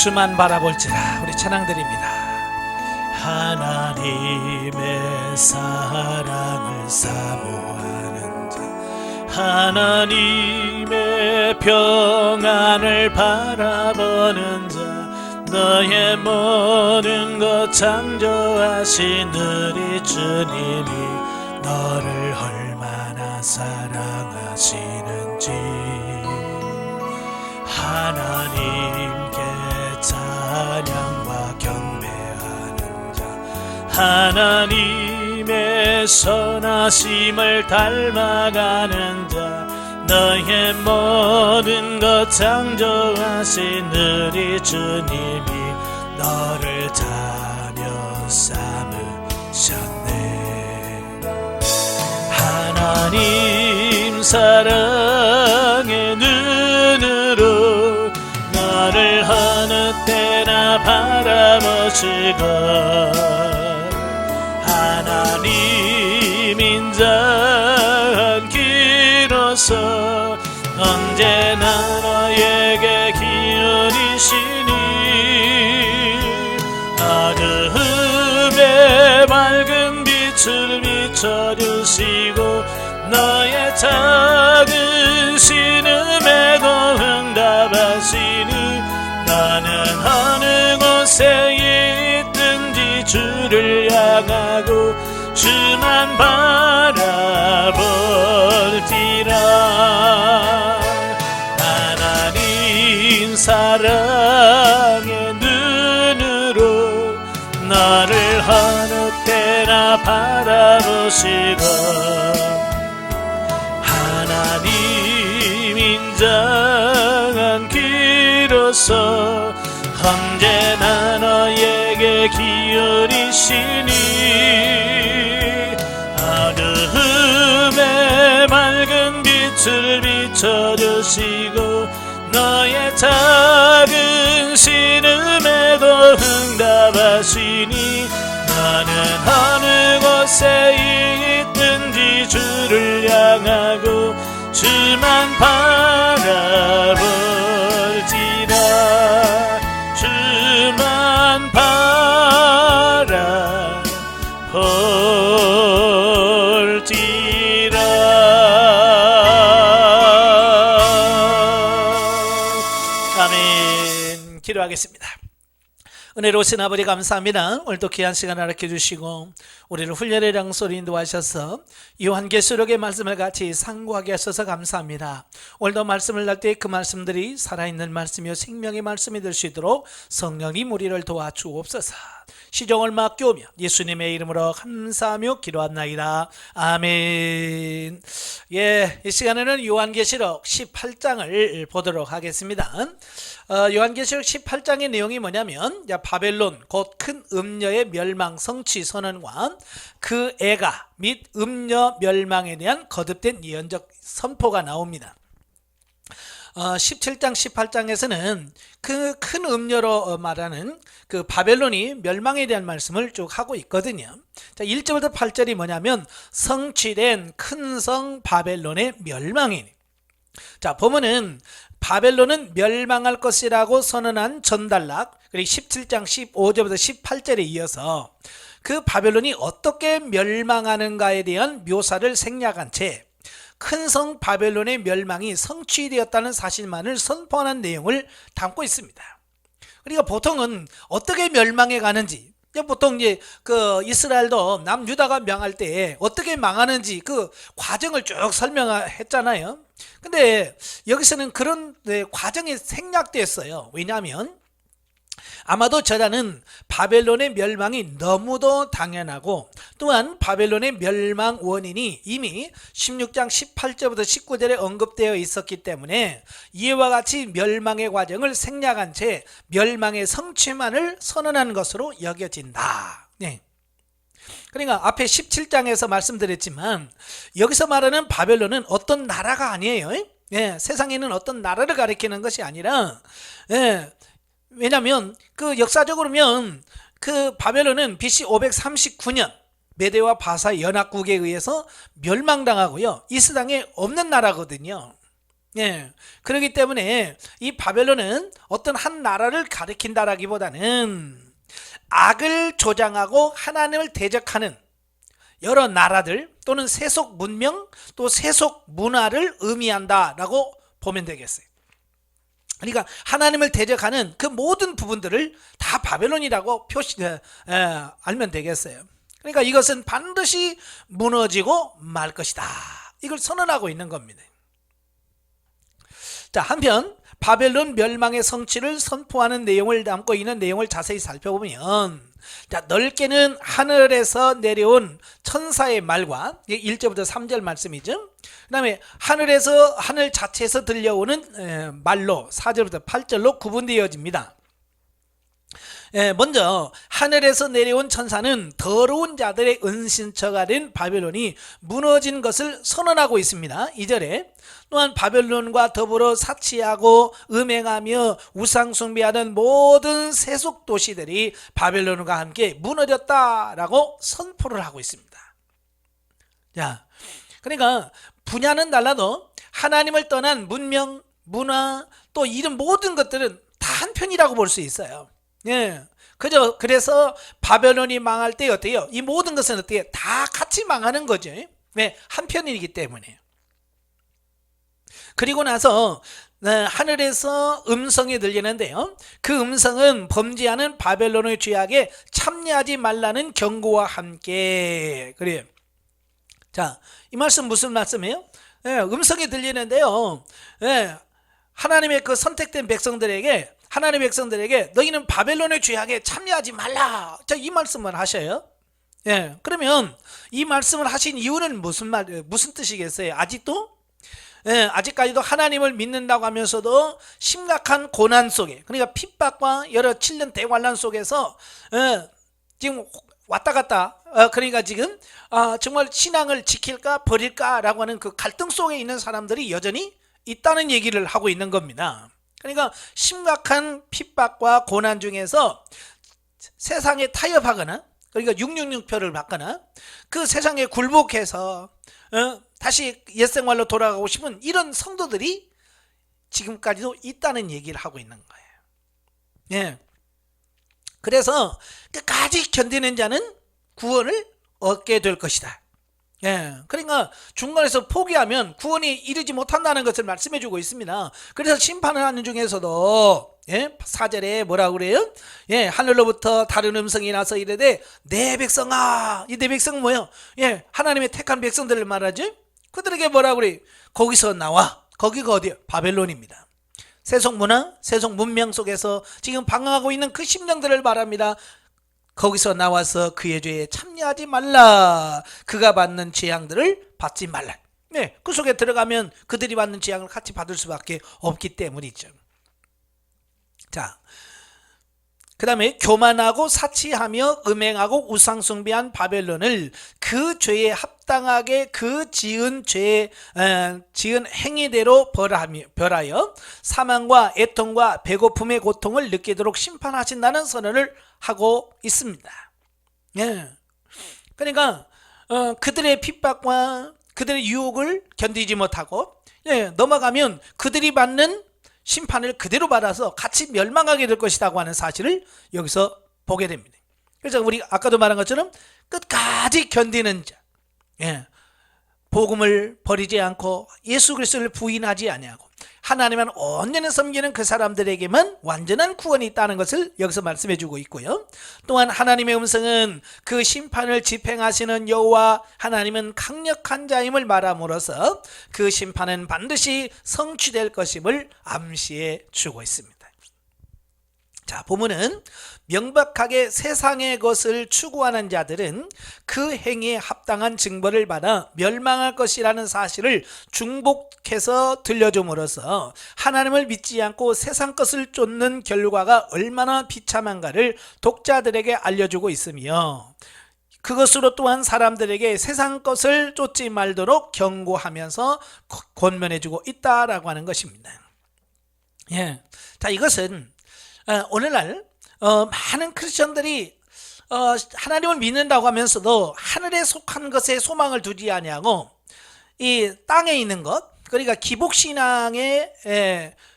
주만 바라볼지라. 우리 찬양 드립니다. 하나님의 사랑을 사모하는 자, 하나님의 평안을 바라보는 자, 너의 모든 것 창조하신 우리 주님이 너를 얼마나 사랑하시는지, 하나님께 찬양과 경배하는 자, 하나님의 선하심을 닮아가는 자, 너의 모든 것 창조하신 우리 주님이 너를 자녀 삼으셨네. 하나님 사랑의 눈으로 너를 어느 때나 바라보시고, 하나님 인자한 기로서 언제나 너에게 기울이시니, 어두움에 밝은 빛을 비춰주시고 너의 작은 신음에도 응답하시니, 나는 어느 곳에 있든지 주를 향하고 주만 바라볼지라. 하나님 사랑의 눈으로 너를 어느 때나 바라보시고, 하나님 인자한 기로서 언제나 너에게 기울이시니, 어두움에 맑은 빛을 비춰주시고 너의 작은 신음에도 응답하시니, 나는 어느 곳에 있든지 주를 향하고 주만 바라볼지라. 주만 바라볼지라. 아멘. 기도하겠습니다. 은혜로우신 아버지 감사합니다. 오늘도 귀한 시간 허락해 주시고 우리를 훈련의 장소로 인도하셔서 요한계시록의 말씀을 같이 상고하게 하셔서 감사합니다. 오늘도 말씀을 날 때 그 말씀들이 살아있는 말씀이요 생명의 말씀이 될 수 있도록 성령님 우리를 도와주옵소서. 시종을 맡겨오며 예수님의 이름으로 감사하며 기도합나이다. 아멘. 이 시간에는 요한계시록 18장을 보도록 하겠습니다. 요한계시록 18장의 내용이 뭐냐면, 바벨론 곧 큰 음녀의 멸망 성취 선언과 그 애가 및 음녀 멸망에 대한 거듭된 예언적 선포가 나옵니다. 17장 18장에서는 그 큰 음녀로 말하는 그 바벨론이 멸망에 대한 말씀을 쭉 하고 있거든요. 자, 1절부터 8절이 뭐냐면 성취된 큰 성 바벨론의 멸망이니. 자, 보면은 바벨론은 멸망할 것이라고 선언한 전달락, 그리고 17장 15절부터 18절에 이어서 그 바벨론이 어떻게 멸망하는가에 대한 묘사를 생략한 채 큰 성 바벨론의 멸망이 성취되었다는 사실만을 선포하는 내용을 담고 있습니다. 그러니까 보통은 어떻게 멸망해 가는지, 보통 이제 그 이스라엘도 남유다가 명할 때 어떻게 망하는지 그 과정을 쭉 설명했잖아요. 근데 여기서는 그런 과정이 생략됐어요. 왜냐하면 아마도 저자는 바벨론의 멸망이 너무도 당연하고, 또한 바벨론의 멸망 원인이 이미 16장 18절부터 19절에 언급되어 있었기 때문에 이와 같이 멸망의 과정을 생략한 채 멸망의 성취만을 선언한 것으로 여겨진다. 네. 그러니까 앞에 17장에서 말씀드렸지만 여기서 말하는 바벨론은 어떤 나라가 아니에요. 세상에 있는 어떤 나라를 가리키는 것이 아니라, 왜냐하면 그 역사적으로면 그 바벨론은 BC 539년 메대와 바사 연합국에 의해서 멸망당하고요, 이스라엘에 없는 나라거든요. 예. 그렇기 때문에 이 바벨론은 어떤 한 나라를 가리킨다라기보다는 악을 조장하고 하나님을 대적하는 여러 나라들 또는 세속 문명 또 세속 문화를 의미한다라고 보면 되겠어요. 그러니까 하나님을 대적하는 그 모든 부분들을 다 바벨론이라고 알면 되겠어요. 그러니까 이것은 반드시 무너지고 말 것이다. 이걸 선언하고 있는 겁니다. 자, 한편 바벨론 멸망의 성취를 선포하는 내용을 담고 있는 내용을 자세히 살펴보면, 자, 넓게는 하늘에서 내려온 천사의 말과 1절부터 3절 말씀이죠. 그 다음에 하늘에서 하늘 자체에서 들려오는 말로 4절부터 8절로 구분되어집니다. 먼저 하늘에서 내려온 천사는 더러운 자들의 은신처가 된 바벨론이 무너진 것을 선언하고 있습니다. 2절에 또한 바벨론과 더불어 사치하고 음행하며 우상숭배하는 모든 세속 도시들이 바벨론과 함께 무너졌다라고 선포를 하고 있습니다. 자, 그러니까 분야는 달라도 하나님을 떠난 문명, 문화 또 이런 모든 것들은 다 한편이라고 볼 수 있어요. 예. 그래서 바벨론이 망할 때 어때요? 이 모든 것은 어떻게 다 같이 망하는 거죠. 왜? 한편이기 때문에. 그리고 나서 하늘에서 음성이 들리는데요. 그 음성은 범죄하는 바벨론의 죄악에 참여하지 말라는 경고와 함께. 그래요. 자, 이 말씀 무슨 말씀이에요? 음성이 들리는데요. 하나님의 그 선택된 백성들에게, 하나님의 백성들에게 너희는 바벨론의 죄악에 참여하지 말라. 자, 이 말씀을 하셔요. 그러면 이 말씀을 하신 이유는 무슨 뜻이겠어요? 아직까지도 하나님을 믿는다고 하면서도 심각한 고난 속에, 그러니까 핍박과 여러 7년 대환란 속에서 지금 왔다 갔다, 그러니까 지금 정말 신앙을 지킬까 버릴까라고 하는 그 갈등 속에 있는 사람들이 여전히 있다는 얘기를 하고 있는 겁니다. 그러니까 심각한 핍박과 고난 중에서 세상에 타협하거나, 그러니까 666표를 받거나 그 세상에 굴복해서 다시 옛생활로 돌아가고 싶은 이런 성도들이 지금까지도 있다는 얘기를 하고 있는 거예요. 그래서 끝까지 견디는 자는 구원을 얻게 될 것이다. 그러니까 중간에서 포기하면 구원이 이르지 못한다는 것을 말씀해 주고 있습니다. 그래서 심판을 하는 중에서도 4절에 뭐라고 그래요? 하늘로부터 다른 음성이 나서 이르되 내 백성아, 이 내 백성은 뭐예요? 하나님의 택한 백성들을 말하지. 그들에게 뭐라고 그래요? 거기서 나와. 거기가 어디요? 바벨론입니다. 세속 문화, 세속 문명 속에서 지금 방황하고 있는 그 심령들을 말합니다. 거기서 나와서 그의 죄에 참여하지 말라. 그가 받는 재앙들을 받지 말라. 그 속에 들어가면 그들이 받는 재앙을 같이 받을 수밖에 없기 때문이죠. 자, 그 다음에 교만하고 사치하며 음행하고 우상숭배한 바벨론을 그 죄에 합당하게 그 지은 행위대로 벌하여 사망과 애통과 배고픔의 고통을 느끼도록 심판하신다는 선언을 하고 있습니다. 그러니까 그들의 핍박과 그들의 유혹을 견디지 못하고 넘어가면 그들이 받는 심판을 그대로 받아서 같이 멸망하게 될 것이라고 하는 사실을 여기서 보게 됩니다. 그래서 우리 아까도 말한 것처럼 끝까지 견디는 자, 복음을 버리지 않고 예수 그리스도를 부인하지 아니하고 하나님만 온전히 섬기는 그 사람들에게만 완전한 구원이 있다는 것을 여기서 말씀해 주고 있고요. 또한 하나님의 음성은 그 심판을 집행하시는 여호와 하나님은 강력한 자임을 말함으로써 그 심판은 반드시 성취될 것임을 암시해 주고 있습니다. 자, 본문은 명백하게 세상의 것을 추구하는 자들은 그 행위에 합당한 징벌을 받아 멸망할 것이라는 사실을 중복해서 들려줌으로써 하나님을 믿지 않고 세상 것을 쫓는 결과가 얼마나 비참한가를 독자들에게 알려주고 있으며, 그것으로 또한 사람들에게 세상 것을 쫓지 말도록 경고하면서 권면해주고 있다라고 하는 것입니다. 자, 이것은 오늘날 많은 크리스천들이 하나님을 믿는다고 하면서도 하늘에 속한 것에 소망을 두지 아니하고 이 땅에 있는 것, 그러니까 기복신앙에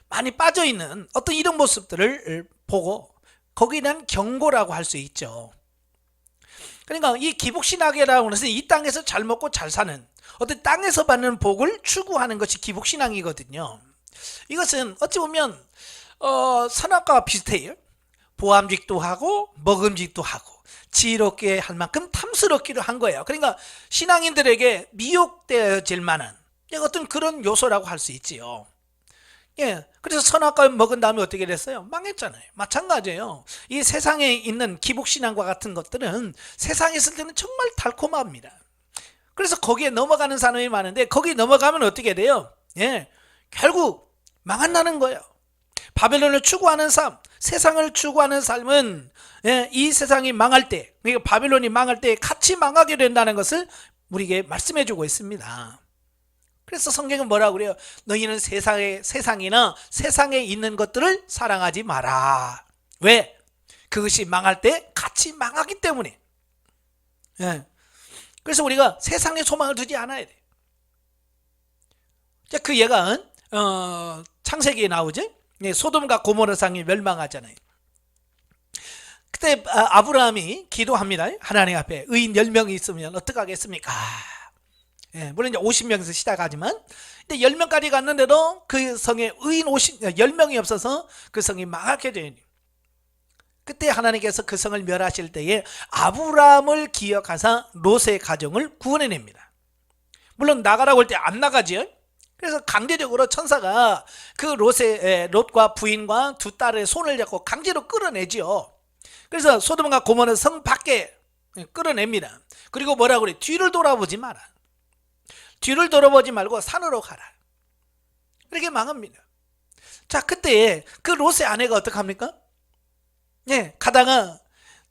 많이 빠져있는 어떤 이런 모습들을 보고 거기에 대한 경고라고 할 수 있죠. 그러니까 이 기복신앙이라고 해서 이 땅에서 잘 먹고 잘 사는 어떤 땅에서 받는 복을 추구하는 것이 기복신앙이거든요. 이것은 어찌 보면 선악과와 비슷해요. 보암직도 하고 먹음직도 하고 지혜롭게 할 만큼 탐스럽기도 한 거예요. 그러니까 신앙인들에게 미혹되어질 만한 어떤 그런 요소라고 할 수 있지요. 예, 그래서 선악과 먹은 다음에 어떻게 됐어요? 망했잖아요. 마찬가지예요. 이 세상에 있는 기복신앙과 같은 것들은 세상에 있을 때는 정말 달콤합니다. 그래서 거기에 넘어가는 사람이 많은데 거기 넘어가면 어떻게 돼요? 예, 결국 망한다는 거예요. 바벨론을 추구하는 삶, 세상을 추구하는 삶은 이 세상이 망할 때, 그러니까 바벨론이 망할 때 같이 망하게 된다는 것을 우리에게 말씀해 주고 있습니다. 그래서 성경은 뭐라고 그래요? 너희는 세상이나 세상에 있는 것들을 사랑하지 마라. 왜? 그것이 망할 때 같이 망하기 때문에. 그래서 우리가 세상에 소망을 두지 않아야 돼. 그 예가 창세기에 나오죠. 소돔과 고모라 상이 멸망하잖아요. 그때 아브라함이 기도합니다. 하나님 앞에 의인 10명이 있으면 어떡하겠습니까? 물론 이제 50명에서 시작하지만 10명까지 갔는데도 그 성에 의인 10명이 없어서 그 성이 망하게 되니 그때 하나님께서 그 성을 멸하실 때에 아브라함을 기억하사 롯의 가정을 구원해냅니다. 물론 나가라고 할 때 안 나가지요. 그래서 강제적으로 천사가 그 롯과 부인과 두 딸의 손을 잡고 강제로 끌어내지요. 그래서 소돔과 고모라 성 밖에 끌어냅니다. 그리고 뭐라고 그래? 뒤를 돌아보지 마라. 뒤를 돌아보지 말고 산으로 가라. 이렇게 망합니다. 자, 그때 그 롯의 아내가 어떡합니까? 가다가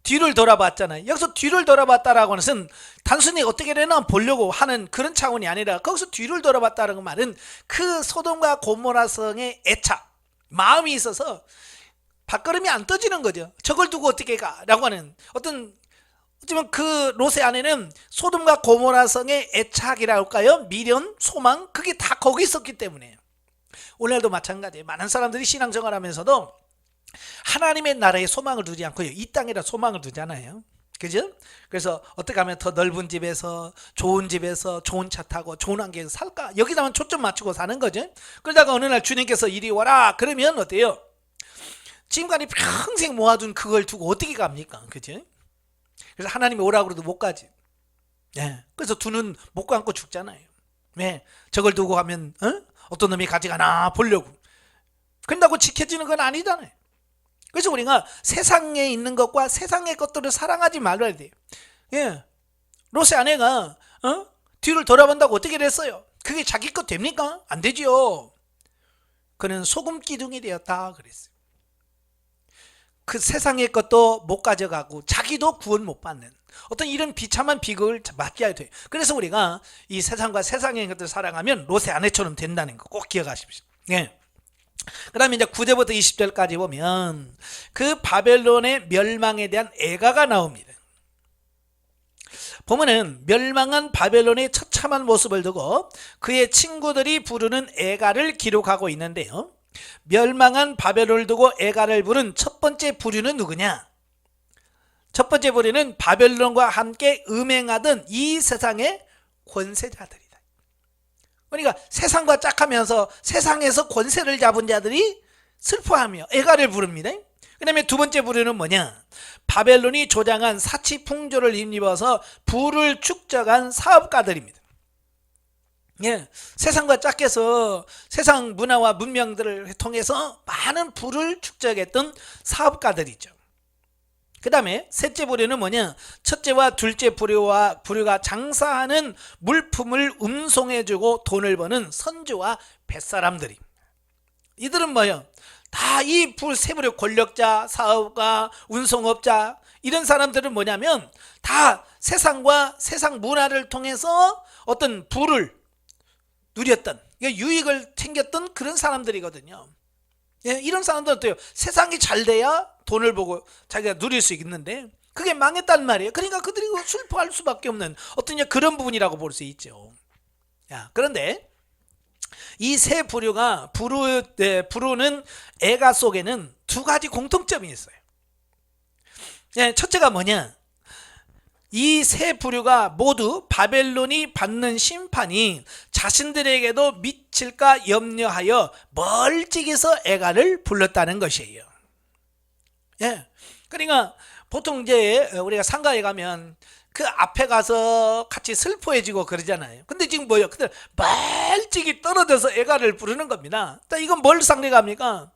뒤를 돌아봤잖아요. 여기서 뒤를 돌아봤다라고 하는 것은 단순히 어떻게 되나 보려고 하는 그런 차원이 아니라 거기서 뒤를 돌아봤다는 말은 그 소돔과 고모라 성의 애착, 마음이 있어서 발걸음이 안 떠지는 거죠. 저걸 두고 어떻게 가라고 하는 어떤 하지만 그 롯의 아내는 소돔과 고모라 성의 애착이라고 할까요? 미련, 소망, 그게 다 거기 있었기 때문에. 오늘도 마찬가지예요. 많은 사람들이 신앙생활 하면서도 하나님의 나라에 소망을 두지 않고요, 이 땅에다 소망을 두잖아요. 그죠? 그래서 어떻게 하면 더 넓은 집에서 좋은 차 타고 좋은 환경에서 살까? 여기다만 초점 맞추고 사는 거죠. 그러다가 어느 날 주님께서 이리 와라 그러면 어때요? 지금까지 평생 모아둔 그걸 두고 어떻게 갑니까? 그죠? 그래서 하나님이 오라고 그래도 못 가지. 그래서 두 눈 못 감고 죽잖아요. 저걸 두고 가면 어떤 놈이 가져가나 보려고. 그런다고 지켜지는 건 아니잖아요. 그래서 우리가 세상에 있는 것과 세상의 것들을 사랑하지 말아야 돼요. 롯의 아내가 뒤를 돌아본다고 어떻게 됐어요? 그게 자기 것 됩니까? 안 되지요. 그는 소금 기둥이 되었다 그랬어요. 그 세상의 것도 못 가져가고 자기도 구원 못 받는 어떤 이런 비참한 비극을 맞게 돼요. 그래서 우리가 이 세상과 세상의 것들을 사랑하면 롯의 아내처럼 된다는 거 꼭 기억하십시오. 그 다음에 이제 9절부터 20절까지 보면 그 바벨론의 멸망에 대한 애가가 나옵니다. 보면은 멸망한 바벨론의 처참한 모습을 두고 그의 친구들이 부르는 애가를 기록하고 있는데요, 멸망한 바벨론을 두고 애가를 부른 첫 번째 부류는 누구냐? 첫 번째 부류는 바벨론과 함께 음행하던 이 세상의 권세자들이다. 그러니까 세상과 짝하면서 세상에서 권세를 잡은 자들이 슬퍼하며 애가를 부릅니다. 그 다음에 두 번째 부류는 뭐냐? 바벨론이 조장한 사치풍조를 힘입어서 부를 축적한 사업가들입니다. 세상과 짝해서 세상 문화와 문명들을 통해서 많은 부를 축적했던 사업가들이죠. 그 다음에 셋째 부류는 뭐냐? 첫째와 둘째 부류가 장사하는 물품을 운송해주고 돈을 버는 선주와 뱃사람들이. 이들은 뭐예요? 다 이 세 부류, 권력자, 사업가, 운송업자, 이런 사람들은 뭐냐면 다 세상과 세상 문화를 통해서 어떤 부를 누렸던, 유익을 챙겼던 그런 사람들이거든요. 이런 사람들은 어때요? 세상이 잘 돼야 돈을 보고 자기가 누릴 수 있는데 그게 망했단 말이에요. 그러니까 그들이 슬퍼할 수밖에 없는 어떤 그런 부분이라고 볼 수 있죠. 그런데 이 세 부류가 부르는 애가 속에는 두 가지 공통점이 있어요. 첫째가 뭐냐? 이 세 부류가 모두 바벨론이 받는 심판이 자신들에게도 미칠까 염려하여 멀찍이서 애가를 불렀다는 것이에요. 그러니까 보통 이제 우리가 상가에 가면 그 앞에 가서 같이 슬퍼해지고 그러잖아요. 근데 지금 뭐예요? 그들 멀찍이 떨어져서 애가를 부르는 겁니다. 이건 뭘 상징합니까?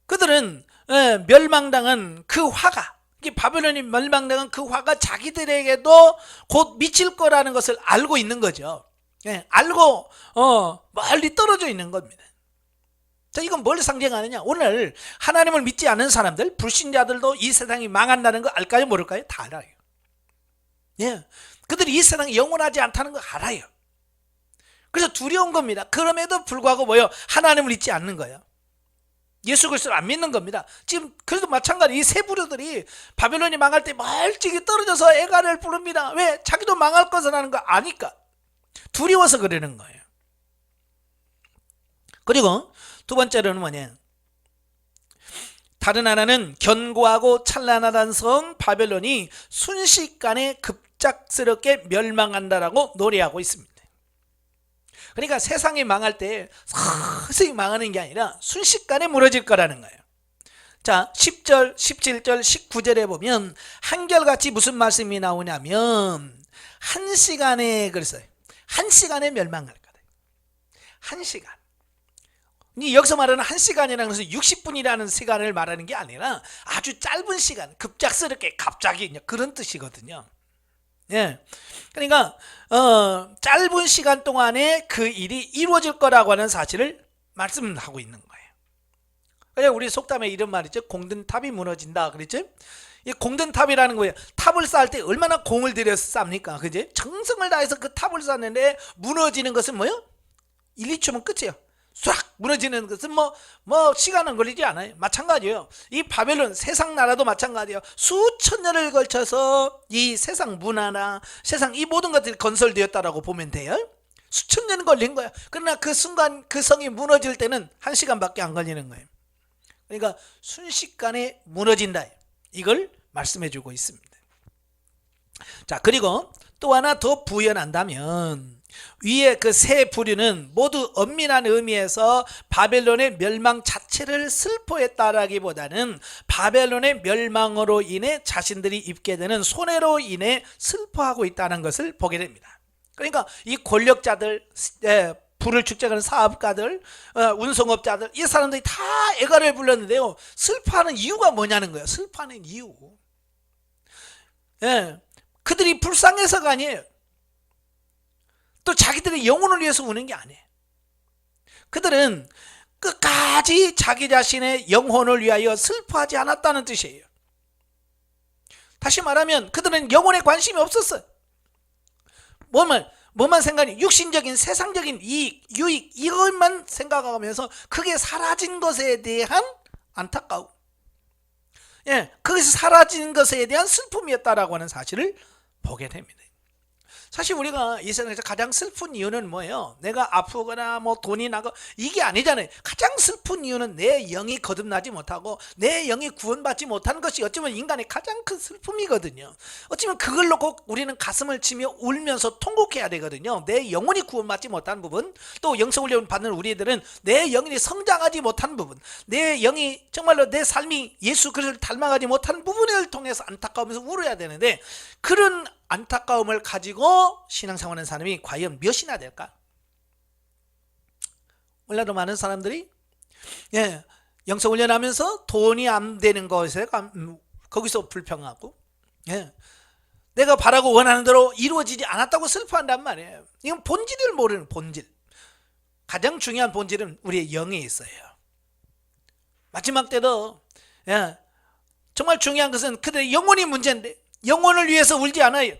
그들은 멸망당한 그 화가, 바벨론이 멸망당한 그 화가 자기들에게도 곧 미칠 거라는 것을 알고 있는 거죠. 알고 멀리 떨어져 있는 겁니다. 자, 이건 뭘 상징하느냐? 오늘 하나님을 믿지 않는 사람들, 불신자들도 이 세상이 망한다는 거 알까요? 모를까요? 다 알아요. 그들이 이 세상이 영원하지 않다는 거 알아요. 그래서 두려운 겁니다. 그럼에도 불구하고 뭐요? 하나님을 믿지 않는 거예요. 예수 그리스도를 안 믿는 겁니다. 지금 그래도 마찬가지 이 세 부류들이 바벨론이 망할 때 멀찍이 떨어져서 애가를 부릅니다. 왜? 자기도 망할 것이라는 거 아니까. 두려워서 그러는 거예요. 그리고 두 번째로는 뭐냐? 다른 하나는 견고하고 찬란하다는 성 바벨론이 순식간에 급작스럽게 멸망한다라고 노래하고 있습니다. 그러니까 세상이 망할 때 서서히 망하는 게 아니라 순식간에 무너질 거라는 거예요. 자, 10절, 17절, 19절에 보면 한결같이 무슨 말씀이 나오냐면 한 시간에 그랬어요. 한 시간에 멸망할 거다. 한 시간. 여기서 말하는 한 시간이라는 것은 60분이라는 시간을 말하는 게 아니라 아주 짧은 시간, 급작스럽게 갑자기 그런 뜻이거든요. 그러니까 짧은 시간 동안에 그 일이 이루어질 거라고 하는 사실을 말씀하고 있는 거예요. 그냥 우리 속담에 이런 말이죠. 공든탑이 무너진다 그랬죠. 이 공든탑이라는 거예요. 탑을 쌓을 때 얼마나 공을 들여서 쌉니까? 그지? 정성을 다해서 그 탑을 쌓는데 무너지는 것은 뭐요? 1, 2초면 끝이에요. 싹 무너지는 것은 뭐 시간은 걸리지 않아요. 마찬가지예요. 이 바벨론 세상 나라도 마찬가지예요. 수천 년을 걸쳐서 이 세상 문화나 세상 이 모든 것들이 건설되었다라고 보면 돼요. 수천 년 걸린 거야. 그러나 그 순간 그 성이 무너질 때는 한 시간밖에 안 걸리는 거예요. 그러니까 순식간에 무너진다. 이걸 말씀해 주고 있습니다. 자, 그리고 또 하나 더 부연한다면 위에 그 세 부류는 모두 엄밀한 의미에서 바벨론의 멸망 자체를 슬퍼했다라기보다는 바벨론의 멸망으로 인해 자신들이 입게 되는 손해로 인해 슬퍼하고 있다는 것을 보게 됩니다. 그러니까 이 권력자들, 부를 축적하는 사업가들, 운송업자들, 이 사람들이 다 애가를 불렀는데요, 슬퍼하는 이유가 뭐냐는 거예요. 슬퍼하는 이유. 그들이 불쌍해서가 아니에요. 또 자기들의 영혼을 위해서 우는 게 아니에요. 그들은 끝까지 자기 자신의 영혼을 위하여 슬퍼하지 않았다는 뜻이에요. 다시 말하면 그들은 영혼에 관심이 없었어요. 뭐만 생각해? 육신적인 세상적인 이익, 유익 이것만 생각하면서 그게 사라진 것에 대한 안타까움, 거기서 사라진 것에 대한 슬픔이었다라고 하는 사실을 보게 됩니다. 사실 우리가 이 세상에서 가장 슬픈 이유는 뭐예요? 내가 아프거나 돈이 나고 이게 아니잖아요. 가장 슬픈 이유는 내 영이 거듭나지 못하고 내 영이 구원받지 못하는 것이 어쩌면 인간의 가장 큰 슬픔이거든요. 어쩌면 그걸 놓고 우리는 가슴을 치며 울면서 통곡해야 되거든요. 내 영혼이 구원받지 못한 부분, 또 영성훈련 받는 우리들은 내 영이 성장하지 못한 부분, 내 영이 정말로 내 삶이 예수 그리스도를 닮아가지 못한 부분을 통해서 안타까우면서 울어야 되는데, 그런 안타까움을 가지고 신앙생활하는 사람이 과연 몇이나 될까? 몰라도 많은 사람들이 영성훈련하면서 돈이 안 되는 것에 거기서 불평하고, 내가 바라고 원하는 대로 이루어지지 않았다고 슬퍼한단 말이에요. 이건 본질을 모르는 본질. 가장 중요한 본질은 우리의 영에 있어요. 마지막 때도 정말 중요한 것은 그들의 영혼이 문제인데 영혼을 위해서 울지 않아요.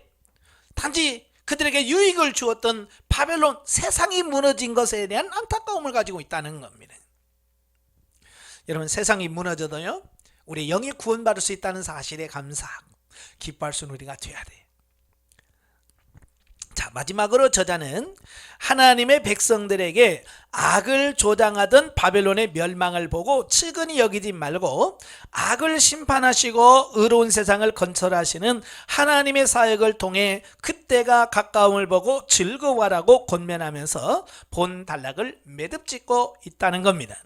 단지 그들에게 유익을 주었던 바벨론 세상이 무너진 것에 대한 안타까움을 가지고 있다는 겁니다. 여러분, 세상이 무너져도요, 우리 영이 구원받을 수 있다는 사실에 감사하고 기뻐할 수 있는 우리가 되어야 돼요. 자, 마지막으로 저자는 하나님의 백성들에게 악을 조장하던 바벨론의 멸망을 보고 측은히 여기지 말고 악을 심판하시고 의로운 세상을 건설하시는 하나님의 사역을 통해 그때가 가까움을 보고 즐거워하라고 권면하면서 본 단락을 매듭짓고 있다는 겁니다.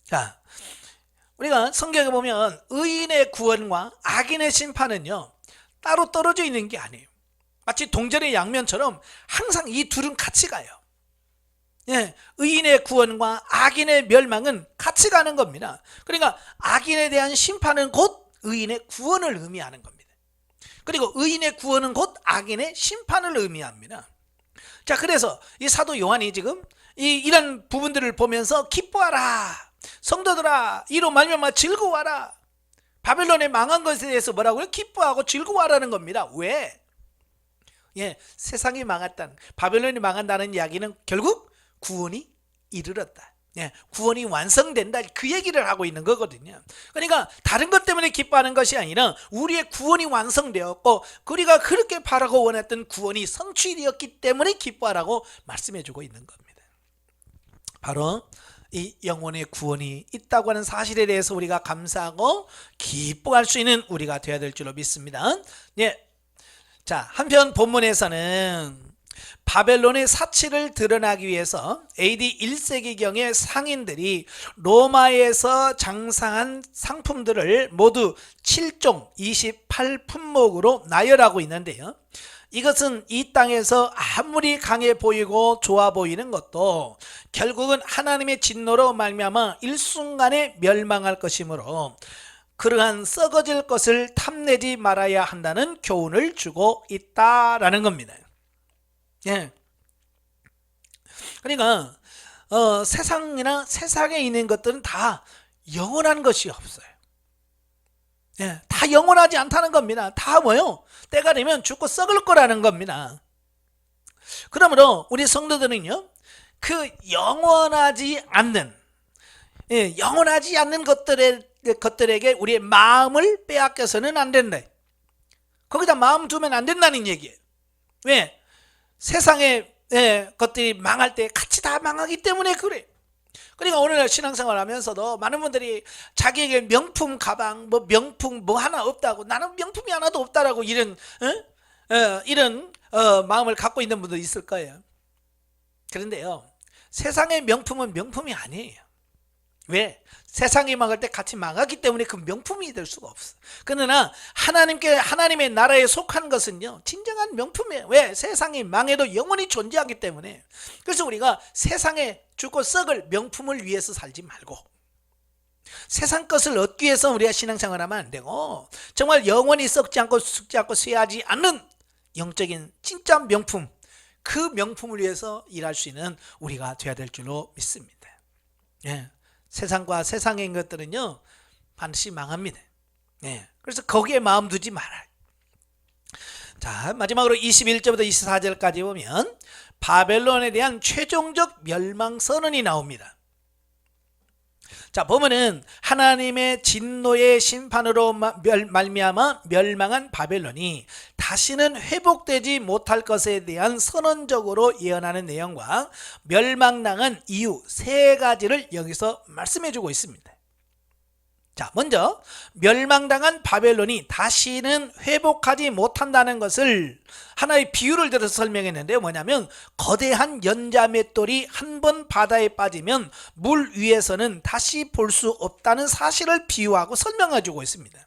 자, 우리가 성경에 보면 의인의 구원과 악인의 심판은요 따로 떨어져 있는 게 아니에요. 마치 동전의 양면처럼 항상 이 둘은 같이 가요. 예, 의인의 구원과 악인의 멸망은 같이 가는 겁니다. 그러니까 악인에 대한 심판은 곧 의인의 구원을 의미하는 겁니다. 그리고 의인의 구원은 곧 악인의 심판을 의미합니다. 자, 그래서 이 사도 요한이 지금 이런 부분들을 보면서 기뻐하라, 성도들아, 이로 말미암아 즐거워하라. 바벨론의 망한 것에 대해서 뭐라고요? 기뻐하고 즐거워하라는 겁니다. 왜? 예, 세상이 망했다는, 바벨론이 망한다는 이야기는 결국 구원이 이르렀다. 예, 구원이 완성된다. 그 얘기를 하고 있는 거거든요. 그러니까 다른 것 때문에 기뻐하는 것이 아니라 우리의 구원이 완성되었고 우리가 그렇게 바라고 원했던 구원이 성취되었기 때문에 기뻐하라고 말씀해주고 있는 겁니다. 바로 이 영혼의 구원이 있다고 하는 사실에 대해서 우리가 감사하고 기뻐할 수 있는 우리가 되어야 될 줄로 믿습니다. 예. 자, 한편 본문에서는 바벨론의 사치를 드러나기 위해서 AD 1세기경의 상인들이 로마에서 장사한 상품들을 모두 7종 28품목으로 나열하고 있는데요. 이것은 이 땅에서 아무리 강해 보이고 좋아 보이는 것도 결국은 하나님의 진노로 말미암아 일순간에 멸망할 것이므로 그러한 썩어질 것을 탐내지 말아야 한다는 교훈을 주고 있다라는 겁니다. 예. 그러니까 세상이나 세상에 있는 것들은 다 영원한 것이 없어요. 예, 다 영원하지 않다는 겁니다. 다 뭐요? 때가 되면 죽고 썩을 거라는 겁니다. 그러므로 우리 성도들은요, 그 영원하지 않는, 예, 영원하지 않는 것들에게 우리의 마음을 빼앗겨서는 안 된다. 거기다 마음 두면 안 된다는 얘기예요. 왜? 세상의 것들이 망할 때 같이 다 망하기 때문에 그래. 그러니까 오늘날 신앙생활 하면서도 많은 분들이 자기에게 명품 가방, 뭐 명품 뭐 하나 없다고, 나는 명품이 하나도 없다라고 이런 마음을 갖고 있는 분도 있을 거예요. 그런데요, 세상의 명품은 명품이 아니에요. 왜? 세상이 망할 때 같이 망하기 때문에 그 명품이 될 수가 없어. 그러나 하나님의 나라에 속한 것은요, 진정한 명품이에요. 왜? 세상이 망해도 영원히 존재하기 때문에. 그래서 우리가 세상에 죽고 썩을 명품을 위해서 살지 말고, 세상 것을 얻기 위해서 우리가 신앙생활하면 안 되고, 정말 영원히 썩지 않고 죽지 않고 쇠하지 않는 영적인 진짜 명품, 그 명품을 위해서 일할 수 있는 우리가 되어야 될 줄로 믿습니다. 예. 세상과 세상의 것들은요 반드시 망합니다. 네. 그래서 거기에 마음 두지 말아요. 자, 마지막으로 21절부터 24절까지 보면 바벨론에 대한 최종적 멸망 선언이 나옵니다. 자, 보면은 하나님의 진노의 심판으로 말미암아 멸망한 바벨론이 다시는 회복되지 못할 것에 대한 선언적으로 예언하는 내용과 멸망당한 이유 세 가지를 여기서 말씀해 주고 있습니다. 자, 먼저 멸망당한 바벨론이 다시는 회복하지 못한다는 것을 하나의 비유를 들어서 설명했는데요. 뭐냐면 거대한 연자맷돌이 한 번 바다에 빠지면 물 위에서는 다시 볼 수 없다는 사실을 비유하고 설명해 주고 있습니다.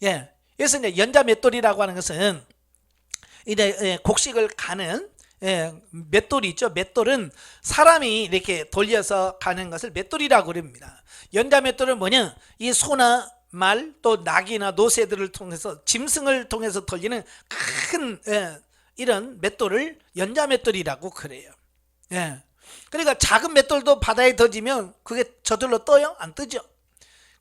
예, 그래서 이제 연자맷돌이라고 하는 것은 이제 곡식을 가는 맷돌이 있죠. 맷돌은 사람이 이렇게 돌려서 가는 것을 맷돌이라고 그럽니다. 연자맷돌은 뭐냐? 이 소나 말, 또 낙이나 노새들을 통해서 짐승을 통해서 돌리는 큰 이런 맷돌을 연자맷돌이라고 그래요. 예. 그러니까 작은 맷돌도 바다에 던지면 그게 저절로 떠요? 안 뜨죠.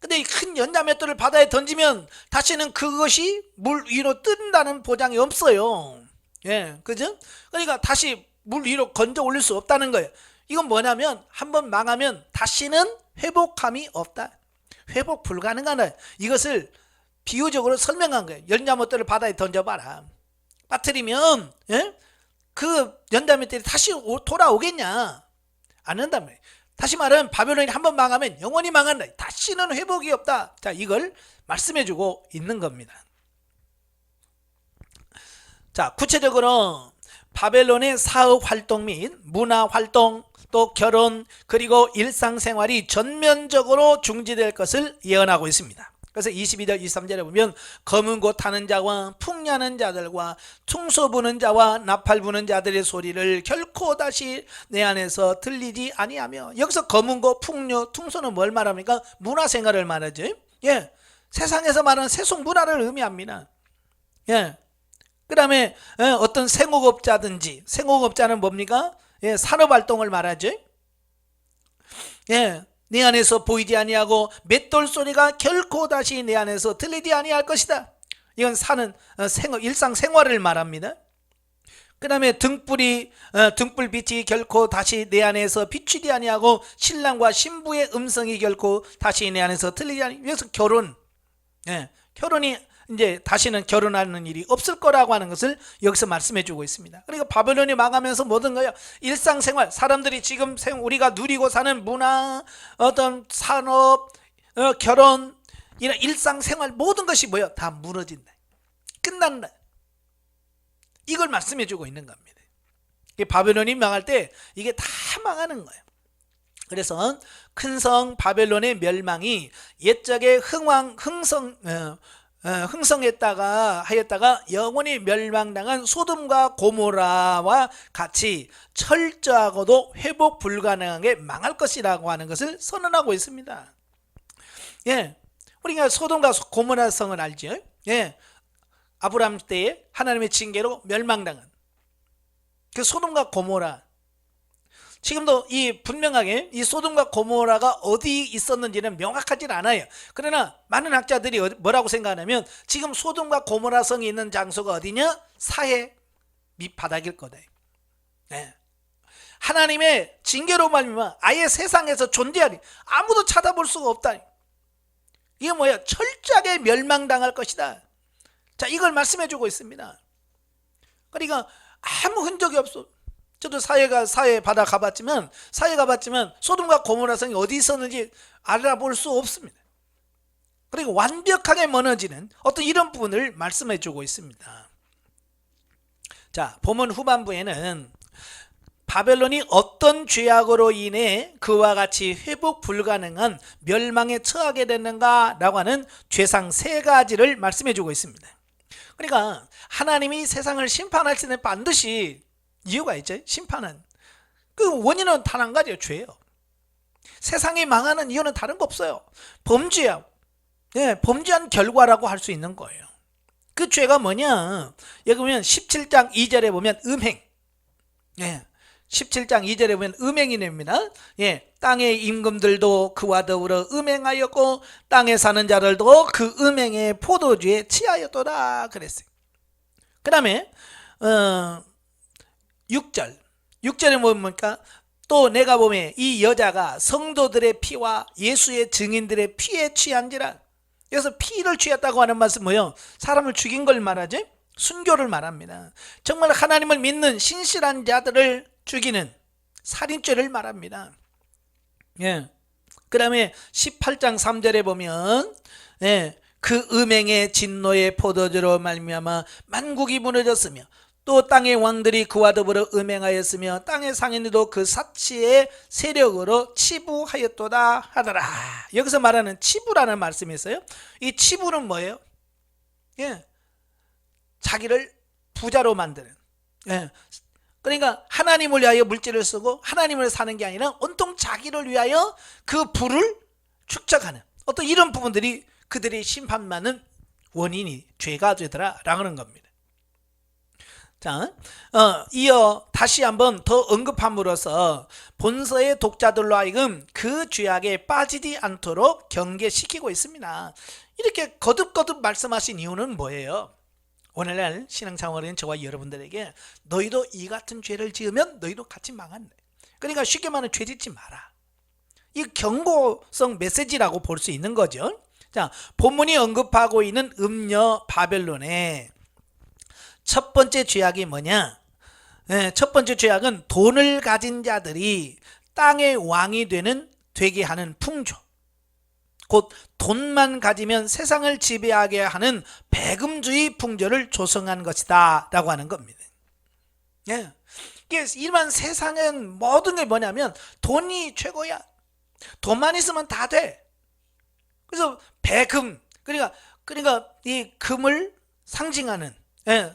근데 이 큰 연자맷돌을 바다에 던지면 다시는 그것이 물 위로 뜬다는 보장이 없어요. 예, 그죠? 그러니까 다시 물 위로 건져 올릴 수 없다는 거예요. 이건 뭐냐면 한번 망하면 다시는 회복함이 없다. 회복 불가능하다. 이것을 비유적으로 설명한 거예요. 연자못들을 바다에 던져봐라. 빠뜨리면 그 연단민들이 다시 돌아오겠냐? 안 한단 말이에요. 다시 말하면 바벨론이 한번 망하면 영원히 망한다. 다시는 회복이 없다. 자, 이걸 말씀해주고 있는 겁니다. 자, 구체적으로 바벨론의 사업 활동 및 문화 활동, 또 결혼, 그리고 일상생활이 전면적으로 중지될 것을 예언하고 있습니다. 그래서 22절 23절에 보면 검은 고 타는 자와 풍냐는 자들과 퉁소 부는 자와 나팔 부는 자들의 소리를 결코 다시 내 안에서 들리지 아니하며, 여기서 검은 고, 풍요, 퉁소는 뭘 말합니까? 문화생활을 말하죠. 세상에서 말하는 세속 문화를 의미합니다. 그 다음에 어떤 생업업자든지, 생업업자는 뭡니까? 산업활동을 말하죠. 내 안에서 보이지 아니하고 맷돌 소리가 결코 다시 내 안에서 들리지 아니할 것이다. 이건 사는 일상생활을 말합니다. 그 다음에 등불빛이 결코 다시 내 안에서 비추지 아니하고 신랑과 신부의 음성이 결코 다시 내 안에서 들리지 아니하고, 그래서 결혼이 이제 다시는 결혼하는 일이 없을 거라고 하는 것을 여기서 말씀해 주고 있습니다. 그러니까 바벨론이 망하면서 뭐든 거요, 일상생활, 사람들이 지금 우리가 누리고 사는 문화, 어떤 산업, 결혼, 이런 일상생활 모든 것이 뭐예요? 다 무너진다, 끝난다. 이걸 말씀해 주고 있는 겁니다. 바벨론이 망할 때 이게 다 망하는 거예요. 그래서 큰 성 바벨론의 멸망이 옛적에 흥성했다가 영원히 멸망당한 소돔과 고모라와 같이 철저하고도 회복 불가능하게 망할 것이라고 하는 것을 선언하고 있습니다. 우리가 소돔과 고모라 성을 알죠? 아브라함 때에 하나님의 징계로 멸망당한 그 소돔과 고모라, 지금도 분명하게 이 소돔과 고모라가 어디 있었는지는 명확하진 않아요. 그러나 많은 학자들이 뭐라고 생각하냐면 지금 소돔과 고모라 성이 있는 장소가 어디냐? 사해 밑바닥일 거다. 하나님의 징계로 말미암아 아예 세상에서 존재하니 아무도 찾아볼 수가 없다. 이게 뭐야? 철저하게 멸망당할 것이다. 자, 이걸 말씀해 주고 있습니다. 그러니까 아무 흔적이 없어. 저도 사해 바다 가봤지만 소돔과 고모라 성이 어디 있었는지 알아볼 수 없습니다. 그리고 완벽하게 무너지는 어떤 이런 부분을 말씀해 주고 있습니다. 자, 본문 후반부에는 바벨론이 어떤 죄악으로 인해 그와 같이 회복 불가능한 멸망에 처하게 됐는가라고 하는 죄상 3가지를 말씀해 주고 있습니다. 그러니까 하나님이 세상을 심판할 때는 반드시 이유가 있죠. 심판은 그 원인은 단 한 가지예요. 죄예요. 세상이 망하는 이유는 다른 거 없어요. 범죄야. 범죄한 결과라고 할 수 있는 거예요. 그 죄가 뭐냐? 여기 보면 17장 2절에 보면 음행. 17장 2절에 보면 음행이 냅니다. 땅의 임금들도 그와 더불어 음행하였고 땅에 사는 자들도 그 음행의 포도주에 취하였도다 그랬어요. 그 다음에 6절에 뭡니까? 또 내가 보면 이 여자가 성도들의 피와 예수의 증인들의 피에 취한지라. 여기서 피를 취했다고 하는 말씀은 뭐예요? 사람을 죽인 걸 말하죠? 순교를 말합니다. 정말 하나님을 믿는 신실한 자들을 죽이는 살인죄를 말합니다. 그 다음에 18장 3절에 보면 그 음행의 진노의 포도주로 말미암아 만국이 무너졌으며 또 땅의 왕들이 그와 더불어 음행하였으며 땅의 상인들도 그 사치의 세력으로 치부하였도다 하더라. 여기서 말하는 치부라는 말씀이 있어요. 이 치부는 뭐예요? 자기를 부자로 만드는, 그러니까 하나님을 위하여 물질을 쓰고 하나님을 사는 게 아니라 온통 자기를 위하여 그 부를 축적하는 어떤 이런 부분들이 그들의 심판받는 원인이 죄가 되더라라는 겁니다. 자, 이어 다시 한번 더 언급함으로써 본서의 독자들로 하여금 그 죄악에 빠지지 않도록 경계시키고 있습니다. 이렇게 거듭거듭 말씀하신 이유는 뭐예요? 오늘날 신앙생활인 저와 여러분들에게 너희도 이 같은 죄를 지으면 너희도 같이 망한다. 그러니까 쉽게 말하면 죄 짓지 마라. 이 경고성 메시지라고 볼 수 있는 거죠. 자, 본문이 언급하고 있는 음녀 바벨론에 첫 번째 죄악이 뭐냐? 첫 번째 죄악은 돈을 가진 자들이 땅의 왕이 되게 하는 풍조. 곧 돈만 가지면 세상을 지배하게 하는 배금주의 풍조를 조성한 것이다 라고 하는 겁니다. 예. 일반 세상은 모든 게 뭐냐면 돈이 최고야. 돈만 있으면 다 돼. 그래서 배금, 그러니까 이 금을 상징하는,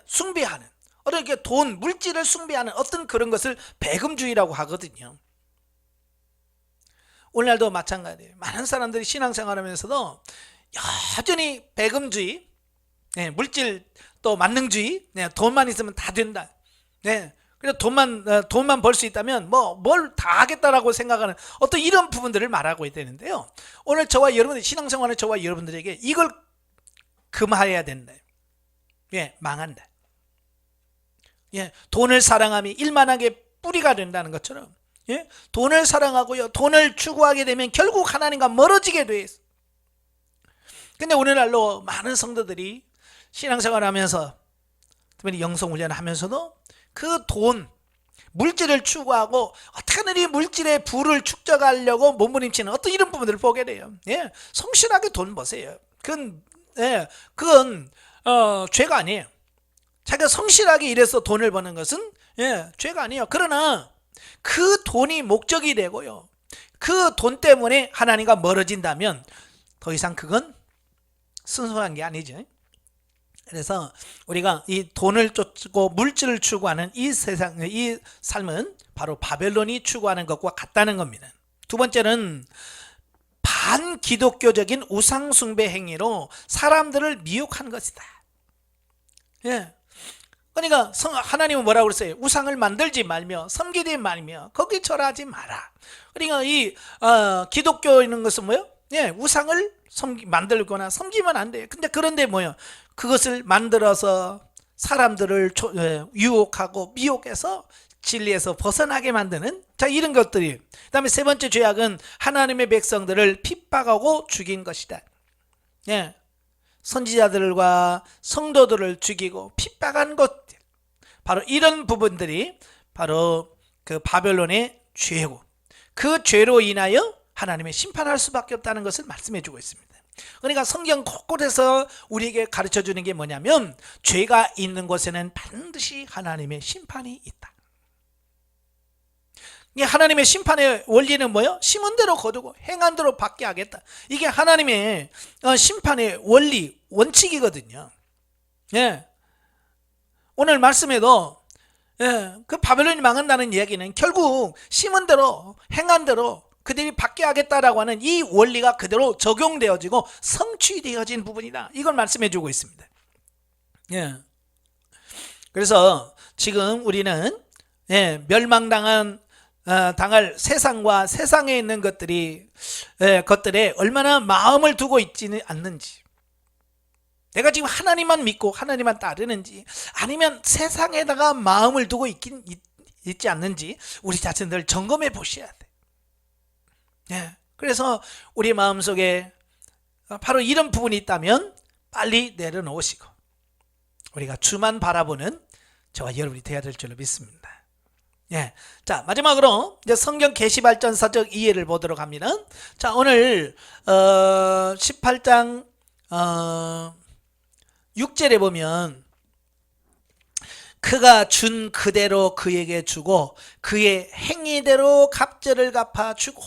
숭배하는, 이렇게 돈, 물질을 숭배하는 어떤 그런 것을 배금주의라고 하거든요. 오늘날도 마찬가지예요. 많은 사람들이 신앙생활하면서도 여전히 배금주의, 물질 또 만능주의, 돈만 있으면 다 된다. 그래서 돈만 벌 수 있다면 뭘 다 하겠다라고 생각하는 어떤 이런 부분들을 말하고 있다는데요. 오늘 저와 여러분들 신앙생활의 저와 여러분들에게 이걸 금하여야 된다. 망한다. 돈을 사랑함이 일만하게 뿌리가 된다는 것처럼 돈을 사랑하고요, 돈을 추구하게 되면 결국 하나님과 멀어지게 돼 있어. 근데 오늘날로 많은 성도들이 신앙생활을 하면서, 특별히 영성훈련을 하면서도 그 돈, 물질을 추구하고 어떻게든 이 물질의 부를 축적하려고 몸부림치는 어떤 이런 부분들을 보게 돼요. 성실하게 돈 버세요. 그건 죄가 아니에요. 자기가 성실하게 일해서 돈을 버는 것은 죄가 아니에요. 그러나 그 돈이 목적이 되고요, 그 돈 때문에 하나님과 멀어진다면 더 이상 그건 순수한 게 아니죠. 그래서 우리가 이 돈을 쫓고 물질을 추구하는 이 세상, 이 삶은 바로 바벨론이 추구하는 것과 같다는 겁니다. 두 번째는 반기독교적인 우상숭배 행위로 사람들을 미혹한 것이다. 그러니까 하나님은 뭐라고 그랬어요? 우상을 만들지 말며 섬기지 말며 거기 절하지 마라. 그러니까 이 기독교 있는 것은 뭐예요? 우상을 만들거나 섬기면 안 돼요. 근데 그런데 뭐예요? 그것을 만들어서 사람들을 유혹하고 미혹해서 진리에서 벗어나게 만드는 이런 것들이. 그 다음에 세 번째 죄악은 하나님의 백성들을 핍박하고 죽인 것이다. 선지자들과 성도들을 죽이고 핍박한 것, 바로 이런 부분들이 바로 그 바벨론의 죄고, 그 죄로 인하여 하나님의 심판할 수밖에 없다는 것을 말씀해 주고 있습니다. 그러니까 성경 곳곳에서 우리에게 가르쳐 주는 게 뭐냐면, 죄가 있는 곳에는 반드시 하나님의 심판이 있다. 하나님의 심판의 원리는 뭐예요? 심은 대로 거두고 행한 대로 받게 하겠다. 이게 하나님의 심판의 원리, 원칙이거든요. 오늘 말씀에도 그 바벨론이 망한다는 이야기는 결국 심은 대로 행한 대로 그들이 받게 하겠다라고 하는 이 원리가 그대로 적용되어지고 성취되어진 부분이다. 이걸 말씀해 주고 있습니다. 그래서 지금 우리는 당할 세상과 세상에 있는 것들에 얼마나 마음을 두고 있지는 않는지, 내가 지금 하나님만 믿고 하나님만 따르는지, 아니면 세상에다가 마음을 두고 있지 않는지 우리 자신들 점검해 보셔야 돼. 그래서 우리 마음속에 바로 이런 부분이 있다면 빨리 내려놓으시고 우리가 주만 바라보는 저와 여러분이 되어야 될 줄로 믿습니다. 자, 마지막으로 이제 성경 계시발전사적 이해를 보도록 합니다. 자, 오늘 18장 6절에 보면, 그가 준 그대로 그에게 주고 그의 행위대로 갑절을 갚아주고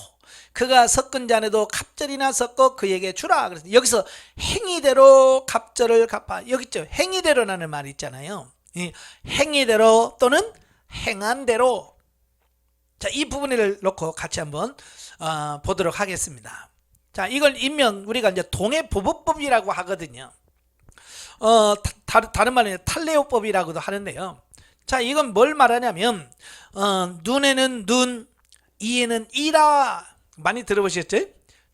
그가 섞은 잔에도 갑절이나 섞어 그에게 주라. 그래서 여기서 행위대로 갑절을 갚아, 여기 있죠, 행위대로라는 말이 있잖아요. 이 행위대로 또는 행한 대로. 자, 이 부분을 놓고 같이 한번 보도록 하겠습니다. 자, 이걸 일명 우리가 이제 동해보복법이라고 하거든요. 다른 말로 탈레오법이라고도 하는데요. 자, 이건 뭘 말하냐면, 눈에는 눈, 이에는 이라. 많이 들어보셨죠?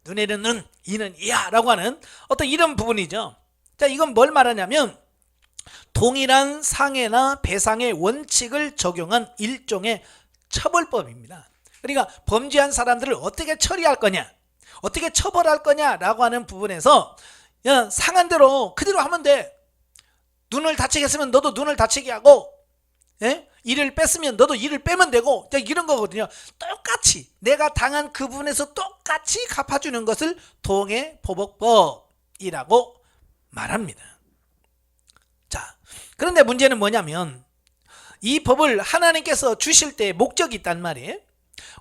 눈에는 눈, 이는 이야 라고 하는 어떤 이런 부분이죠. 자, 이건 뭘 말하냐면, 동일한 상해나 배상의 원칙을 적용한 일종의 처벌법입니다. 그러니까 범죄한 사람들을 어떻게 처리할 거냐, 어떻게 처벌할 거냐라고 하는 부분에서 상한 대로 그대로 하면 돼. 눈을 다치게 했으면 너도 눈을 다치게 하고, 예? 이를 뺐으면 너도 이를 빼면 되고, 이런 거거든요. 똑같이 내가 당한 그 부분에서 똑같이 갚아주는 것을 동해보복법이라고 말합니다. 자, 그런데 문제는 뭐냐면 이 법을 하나님께서 주실 때 목적이 있단 말이에요.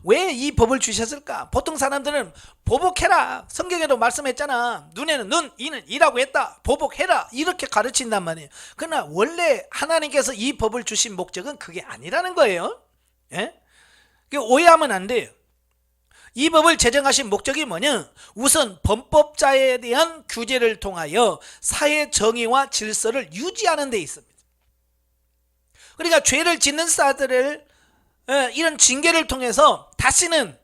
왜 이 법을 주셨을까? 보통 사람들은 보복해라, 성경에도 말씀했잖아, 눈에는 눈, 이는 이라고 했다, 보복해라, 이렇게 가르친단 말이에요. 그러나 원래 하나님께서 이 법을 주신 목적은 그게 아니라는 거예요. 예? 오해하면 안 돼요. 이 법을 제정하신 목적이 뭐냐? 우선 범법자에 대한 규제를 통하여 사회 정의와 질서를 유지하는 데 있습니다. 그러니까 죄를 짓는 자들을 이런 징계를 통해서 다시는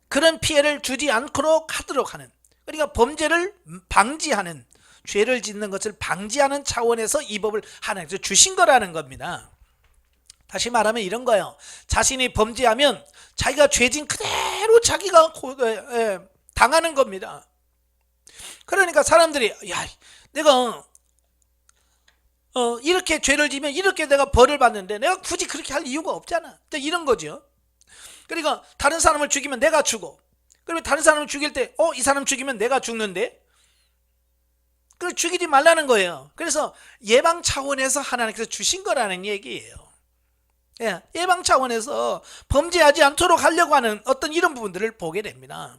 그런 피해를 주지 않도록 하도록 하는, 그러니까 범죄를 방지하는, 죄를 짓는 것을 방지하는 차원에서 이 법을 하나님께서 주신 거라는 겁니다. 다시 말하면 이런 거예요. 자신이 범죄하면 자기가 죄진 그대로 자기가 당하는 겁니다. 그러니까 사람들이, 야, 내가 이렇게 죄를 지면 이렇게 내가 벌을 받는데 내가 굳이 그렇게 할 이유가 없잖아, 이런 거죠. 그러니까 다른 사람을 죽이면 내가 죽어, 그러면 다른 사람을 죽일 때 이 사람 죽이면 내가 죽는데, 그래서 죽이지 말라는 거예요. 그래서 예방 차원에서 하나님께서 주신 거라는 얘기예요. 예방 차원에서 범죄하지 않도록 하려고 하는 어떤 이런 부분들을 보게 됩니다.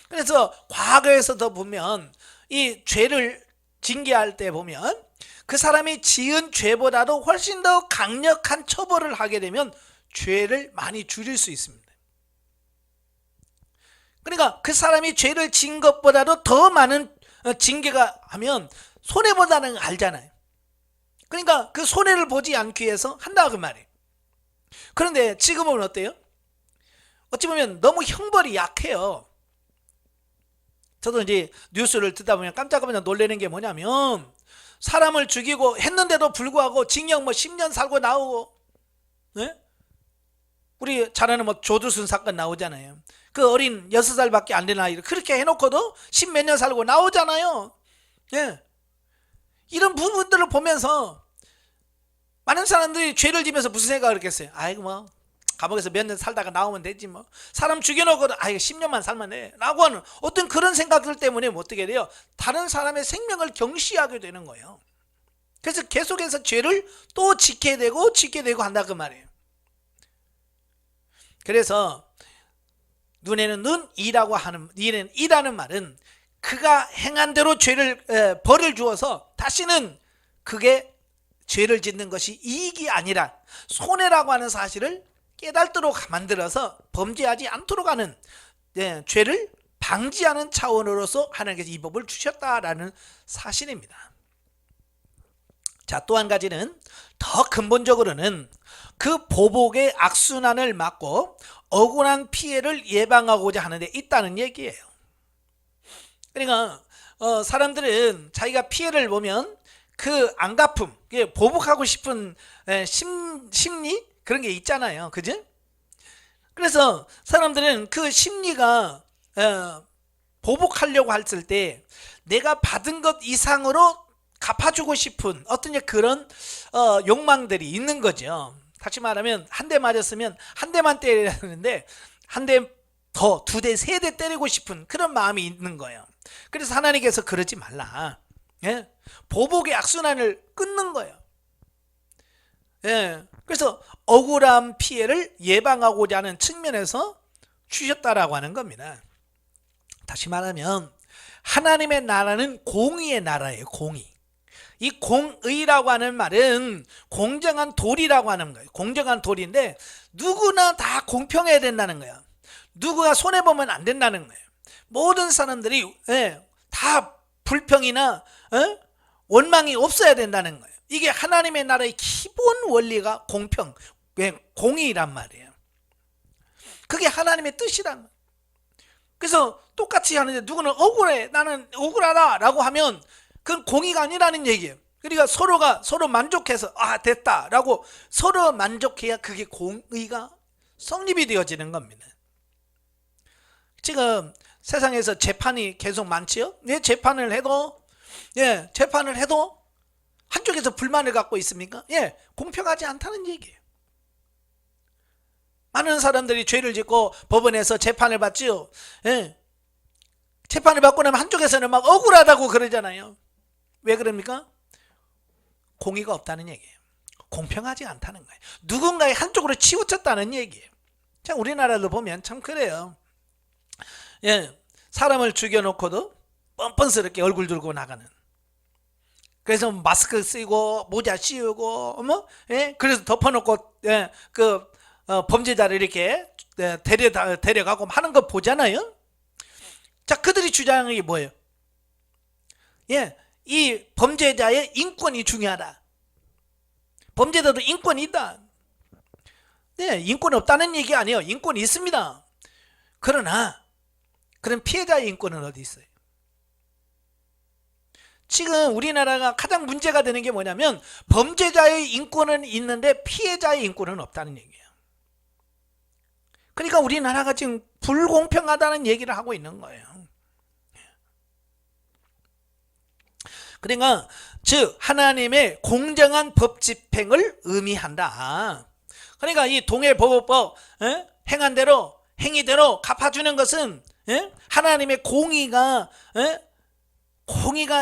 그래서 과거에서도 보면 이 죄를 징계할 때 보면 그 사람이 지은 죄보다도 훨씬 더 강력한 처벌을 하게 되면 죄를 많이 줄일 수 있습니다. 그러니까 그 사람이 죄를 진 것보다도 더 많은 징계가 하면 손해보다는 알잖아요. 그러니까 그 손해를 보지 않기 위해서 한다 그 말이에요. 그런데 지금은 어때요? 어찌 보면 너무 형벌이 약해요. 저도 이제 뉴스를 듣다 보면 깜짝깜짝 놀라는 게 뭐냐면, 사람을 죽이고 했는데도 불구하고 징역 10년 살고 나오고, 네? 우리 잘 아는 조두순 사건 나오잖아요. 그 어린 6살밖에 안 된 아이를 그렇게 해놓고도 10몇 년 살고 나오잖아요. 예. 이런 부분들을 보면서 많은 사람들이 죄를 지면서 무슨 생각을 했겠어요? 아이고 감옥에서 몇 년 살다가 나오면 되지 사람 죽여놓고도 10년만 살면 돼 라고 하는 어떤 그런 생각들 때문에 어떻게 돼요? 다른 사람의 생명을 경시하게 되는 거예요. 그래서 계속해서 죄를 또 짓게 되고 한다 그 말이에요. 그래서 눈에는 눈, 이라고 하는, 이는 이라는 말은 그가 행한 대로 벌을 주어서 다시는 그게 죄를 짓는 것이 이익이 아니라 손해라고 하는 사실을 깨닫도록 만들어서 범죄하지 않도록 하는, 죄를 방지하는 차원으로서 하나님께서 이 법을 주셨다라는 사실입니다. 자, 또 한 가지는 더 근본적으로는 그 보복의 악순환을 막고 억울한 피해를 예방하고자 하는 데 있다는 얘기예요. 그러니까 사람들은 자기가 피해를 보면 그 안갚음, 보복하고 싶은 심리 그런 게 있잖아요. 그죠? 그래서 사람들은 그 심리가 보복하려고 했을 때 내가 받은 것 이상으로 갚아주고 싶은 어떤 그런 욕망들이 있는 거죠. 다시 말하면 한 대 맞았으면 한 대만 때려야 하는데 한 대 더, 2대, 3대 때리고 싶은 그런 마음이 있는 거예요. 그래서 하나님께서 그러지 말라. 보복의 악순환을 끊는 거예요. 그래서 억울한 피해를 예방하고자 하는 측면에서 주셨다라고 하는 겁니다. 다시 말하면 하나님의 나라는 공의의 나라예요. 공의. 이 공의라고 하는 말은 공정한 도리라고 하는 거예요. 공정한 도리인데 누구나 다 공평해야 된다는 거예요. 누구가 손해보면 안 된다는 거예요. 모든 사람들이 다 불평이나 원망이 없어야 된다는 거예요. 이게 하나님의 나라의 기본 원리가 공평, 공의란 말이에요. 그게 하나님의 뜻이란 말이에요. 그래서 똑같이 하는데 누구는 억울해, 나는 억울하다 라고 하면 그건 공의가 아니라는 얘기예요. 그러니까 서로 만족해서 됐다 라고 서로 만족해야 그게 공의가 성립이 되어지는 겁니다. 지금 세상에서 재판이 계속 많지요. 재판을 해도 한쪽에서 불만을 갖고 있습니까? 예, 공평하지 않다는 얘기예요. 많은 사람들이 죄를 짓고 법원에서 재판을 받지요. 예, 재판을 받고 나면 한쪽에서는 막 억울하다고 그러잖아요. 왜 그럽니까? 공의가 없다는 얘기예요. 공평하지 않다는 거예요. 누군가의 한쪽으로 치우쳤다는 얘기예요. 참 우리나라도 보면 참 그래요. 예, 사람을 죽여놓고도 뻔뻔스럽게 얼굴 들고 나가는. 그래서 마스크 쓰고 모자 씌우고 예? 그래서 덮어놓고 예, 범죄자를 이렇게 데려가고 하는 거 보잖아요. 자, 그들이 주장하는 게 뭐예요? 예, 이 범죄자의 인권이 중요하다. 범죄자도 인권이 있다. 네, 인권 없다는 얘기 아니에요. 인권이 있습니다. 그러나 그런 피해자의 인권은 어디 있어요? 지금 우리나라가 가장 문제가 되는 게 뭐냐면 범죄자의 인권은 있는데 피해자의 인권은 없다는 얘기예요. 그러니까 우리나라가 지금 불공평하다는 얘기를 하고 있는 거예요. 그러니까 즉 하나님의 공정한 법 집행을 의미한다. 그러니까 이 동해보호법 행한 대로 행위대로 갚아주는 것은 하나님의 공의가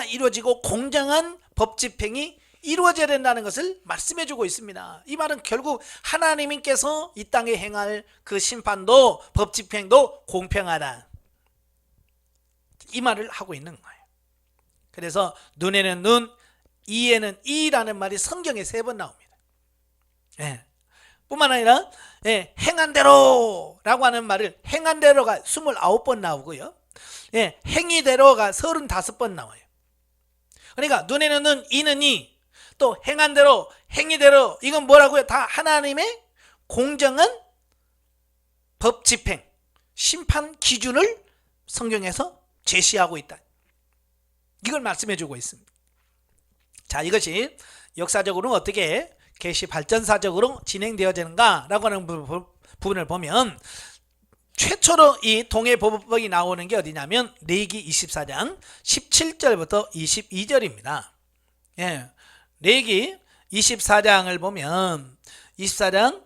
이루어지고 공정한 법 집행이 이루어져야 된다는 것을 말씀해 주고 있습니다. 이 말은 결국 하나님께서 이 땅에 행할 그 심판도 법 집행도 공평하다, 이 말을 하고 있는 거예요. 그래서 눈에는 눈, 이에는 이라는 말이 성경에 3번 나옵니다. 예. 뿐만 아니라 행한 대로 라고 하는 말을 행한 대로가 29번 나오고요. 예, 행위대로가 35번 나와요. 그러니까 눈에는 눈, 이는 이, 또 행한 대로, 행위대로, 이건 뭐라고요? 다 하나님의 공정한 법 집행, 심판 기준을 성경에서 제시하고 있다. 이걸 말씀해 주고 있습니다. 자, 이것이 역사적으로 어떻게 계시 발전사적으로 진행되어지는가 라고 하는 부분을 보면 최초로 이 동해보호법이 나오는 게 어디냐면 레위기 24장 17절부터 22절입니다. 예, 레위기 24장을 보면 24장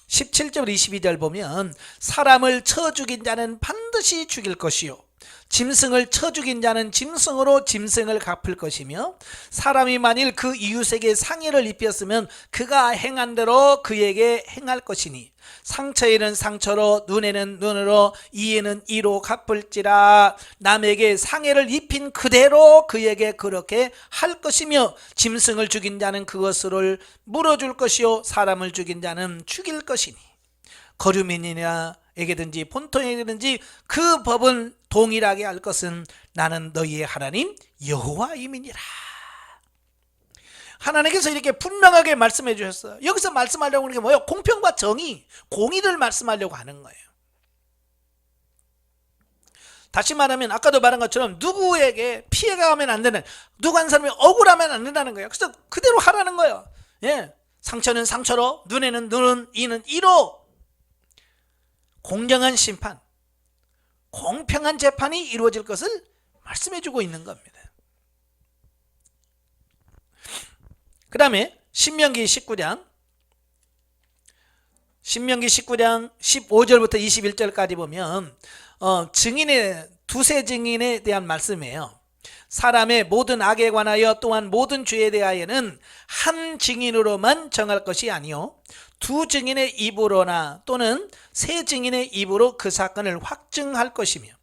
17절 22절 보면 사람을 쳐 죽인 자는 반드시 죽일 것이요 짐승을 쳐 죽인 자는 짐승으로 짐승을 갚을 것이며 사람이 만일 그 이웃에게 상해를 입혔으면 그가 행한 대로 그에게 행할 것이니 상처에는 상처로 눈에는 눈으로 이에는 이로 갚을지라. 남에게 상해를 입힌 그대로 그에게 그렇게 할 것이며 짐승을 죽인 자는 그것을 물어줄 것이요 사람을 죽인 자는 죽일 것이니 거류민이나 에게든지 본토에게든지 그 법은 동일하게 할 것은 나는 너희의 하나님 여호와임이니라. 하나님께서 이렇게 분명하게 말씀해 주셨어요. 여기서 말씀하려고 하는 게 뭐예요? 공평과 정의, 공의를 말씀하려고 하는 거예요. 다시 말하면 아까도 말한 것처럼 누구에게 피해가 가면 안 되는, 누구 한 사람이 억울하면 안 된다는 거예요. 그래서 그대로 하라는 거예요. 예, 상처는 상처로, 눈에는 눈은, 이는 이로 공정한 심판, 공평한 재판이 이루어질 것을 말씀해 주고 있는 겁니다. 그 다음에 신명기 19장 15절부터 21절까지 보면 증인의 두세 증인에 대한 말씀이에요. 사람의 모든 악에 관하여 또한 모든 죄에 대하여는 한 증인으로만 정할 것이 아니요 두 증인의 입으로나 또는 세 증인의 입으로 그 사건을 확증할 것이며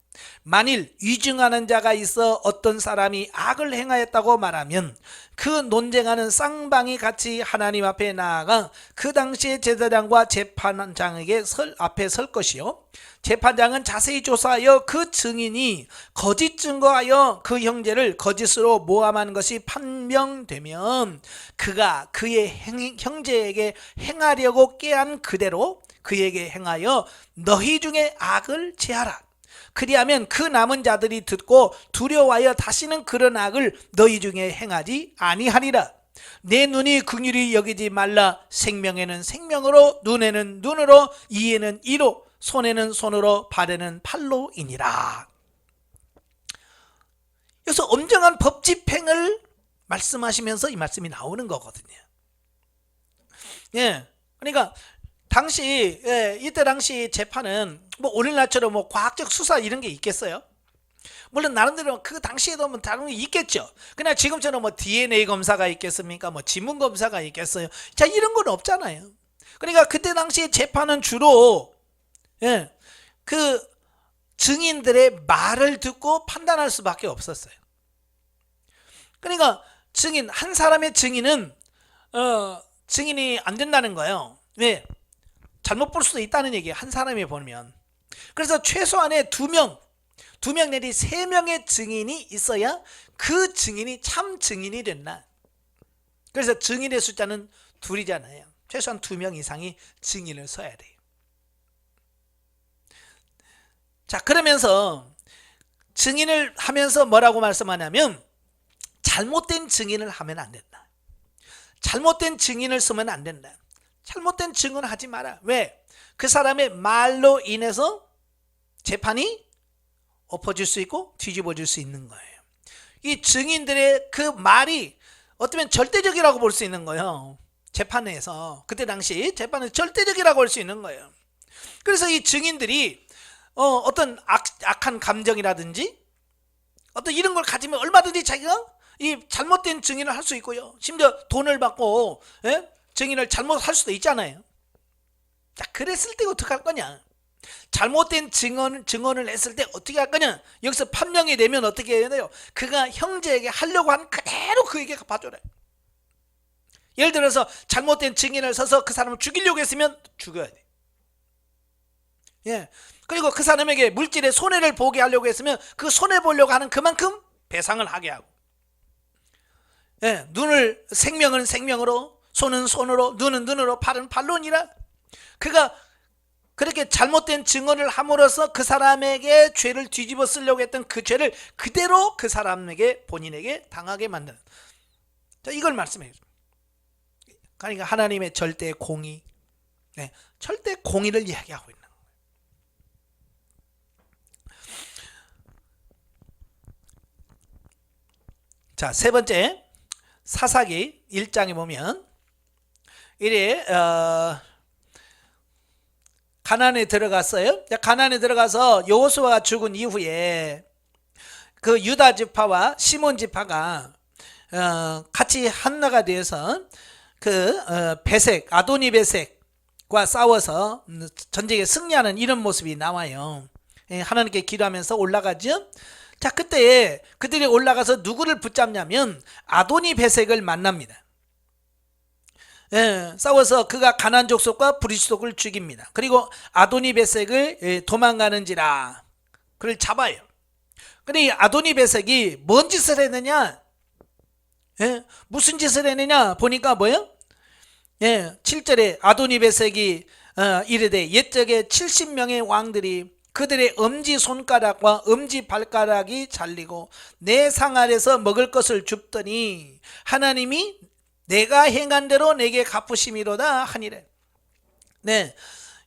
만일 위증하는 자가 있어 어떤 사람이 악을 행하였다고 말하면 그 논쟁하는 쌍방이 같이 하나님 앞에 나아가 그 당시에 제사장과 재판장에게 앞에 설 것이요 재판장은 자세히 조사하여 그 증인이 거짓 증거하여 그 형제를 거짓으로 모함한 것이 판명되면 그가 그의 형제에게 행하려고 꾀한 그대로 그에게 행하여 너희 중에 악을 제하라. 그리하면 그 남은 자들이 듣고 두려워하여 다시는 그런 악을 너희 중에 행하지 아니하리라. 내 눈이 긍휼히 여기지 말라. 생명에는 생명으로, 눈에는 눈으로, 이에는 이로, 손에는 손으로, 발에는 팔로이니라. 그래서 엄정한 법 집행을 말씀하시면서 이 말씀이 나오는 거거든요. 예. 그러니까 당시 이때 당시 재판은 뭐 오늘날처럼 뭐 과학적 수사 이런 게 있겠어요? 물론 나름대로 그 당시에도 뭐 다른 게 있겠죠. 그러나 지금처럼 뭐 DNA 검사가 있겠습니까? 뭐 지문 검사가 있겠어요? 자, 이런 건 없잖아요. 그러니까 그때 당시 재판은 주로 그 증인들의 말을 듣고 판단할 수밖에 없었어요. 그러니까 증인 한 사람의 증인은 증인이 안 된다는 거예요. 왜? 잘못 볼 수도 있다는 얘기예요. 한 사람이 보면. 그래서 최소한의 두 명 내지 3명의 증인이 있어야 그 증인이 참 증인이 된다. 그래서 증인의 숫자는 2이잖아요. 최소한 2명 이상이 증인을 서야 돼요. 자, 그러면서 증인을 하면서 뭐라고 말씀하냐면 잘못된 증인을 하면 안 된다. 잘못된 증인을 쓰면 안 된다. 잘못된 증언을 하지 마라. 왜? 그 사람의 말로 인해서 재판이 엎어질 수 있고 뒤집어질 수 있는 거예요. 이 증인들의 그 말이 어쩌면 절대적이라고 볼 수 있는 거예요. 재판에서 그때 당시 재판은 절대적이라고 할 수 있는 거예요. 그래서 이 증인들이 어떤 악한 감정이라든지 어떤 이런 걸 가지면 얼마든지 자기가 이 잘못된 증인을 할 수 있고요. 심지어 돈을 받고 증인을 잘못할 수도 있잖아요. 자, 그랬을 때 어떻게 할 거냐? 잘못된 증언을 했을 때 어떻게 할 거냐? 여기서 판명이 되면 어떻게 해야 돼요? 그가 형제에게 하려고 한 그대로 그에게 갚아줘라. 예를 들어서 잘못된 증인을 서서 그 사람을 죽이려고 했으면 죽여야 돼. 예. 그리고 그 사람에게 물질의 손해를 보게 하려고 했으면 그 손해 보려고 하는 그만큼 배상을 하게 하고. 예. 생명은 생명으로, 손은 손으로, 눈은 눈으로, 팔은 팔로니라. 그가 그렇게 잘못된 증언을 함으로써 그 사람에게 죄를 뒤집어 쓰려고 했던 그 죄를 그대로 그 사람에게 본인에게 당하게 만드는. 자, 이걸 말씀해요. 그러니까 하나님의 절대 공의, 절대 공의를 이야기하고 있는 거예요. 자, 세 번째 사사기 1장에 보면 이래 가나안에 들어갔어요. 가나안에 들어가서 여호수아가 죽은 이후에 그 유다 지파와 시몬 지파가 같이 하나가 되어서 그 아도니 베색과 싸워서 전쟁에 승리하는 이런 모습이 나와요. 하나님께 기도하면서 올라가죠. 자, 그때 그들이 올라가서 누구를 붙잡냐면 아도니 베색을 만납니다. 싸워서 그가 가나안 족속과 브리스족을 죽입니다. 그리고 아도니 베색을 도망가는지라 그를 잡아요. 근데 이 아도니 베색이 뭔 짓을 했느냐? 무슨 짓을 했느냐? 보니까 뭐예요? 7절에 아도니 베색이 이르되 옛적에 70명의 왕들이 그들의 엄지손가락과 엄지발가락이 잘리고 내 상 아래서 먹을 것을 줍더니 하나님이 내가 행한 대로 내게 갚으심이로다 하니래.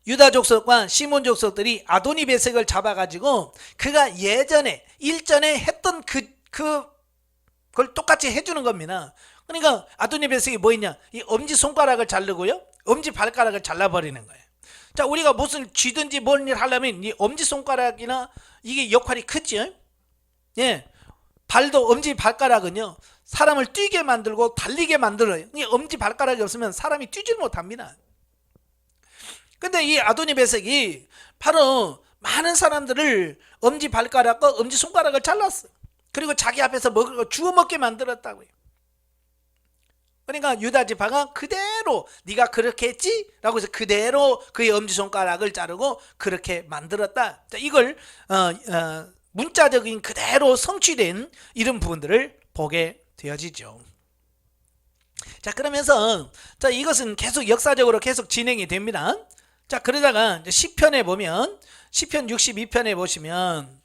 유다 족속과 시몬 족속들이 아도니 베색을 잡아가지고 그가 예전에 일전에 했던 그걸 똑같이 해주는 겁니다. 그러니까 아도니 베색이 뭐 있냐? 이 엄지손가락을 자르고요, 엄지발가락을 잘라버리는 거예요. 자, 우리가 무슨 쥐든지 뭔 일 하려면 이 엄지손가락이나 이게 역할이 크죠. 발도 엄지발가락은요 사람을 뛰게 만들고 달리게 만들어요. 이 엄지발가락이 없으면 사람이 뛰질 못합니다. 근데 이 아도니 베색이 바로 많은 사람들을 엄지발가락과 엄지손가락을 잘랐어. 그리고 자기 앞에서 먹을 거 주워 먹게 만들었다고요. 그러니까 유다 지파가 그대로 네가 그렇게 했지? 라고 해서 그대로 그의 엄지손가락을 자르고 그렇게 만들었다. 자, 이걸 문자적인 그대로 성취된 이런 부분들을 보게 되어지죠. 자, 그러면서 자, 이것은 계속 역사적으로 계속 진행이 됩니다. 자, 그러다가 시편에 보면 시편 62편에 보시면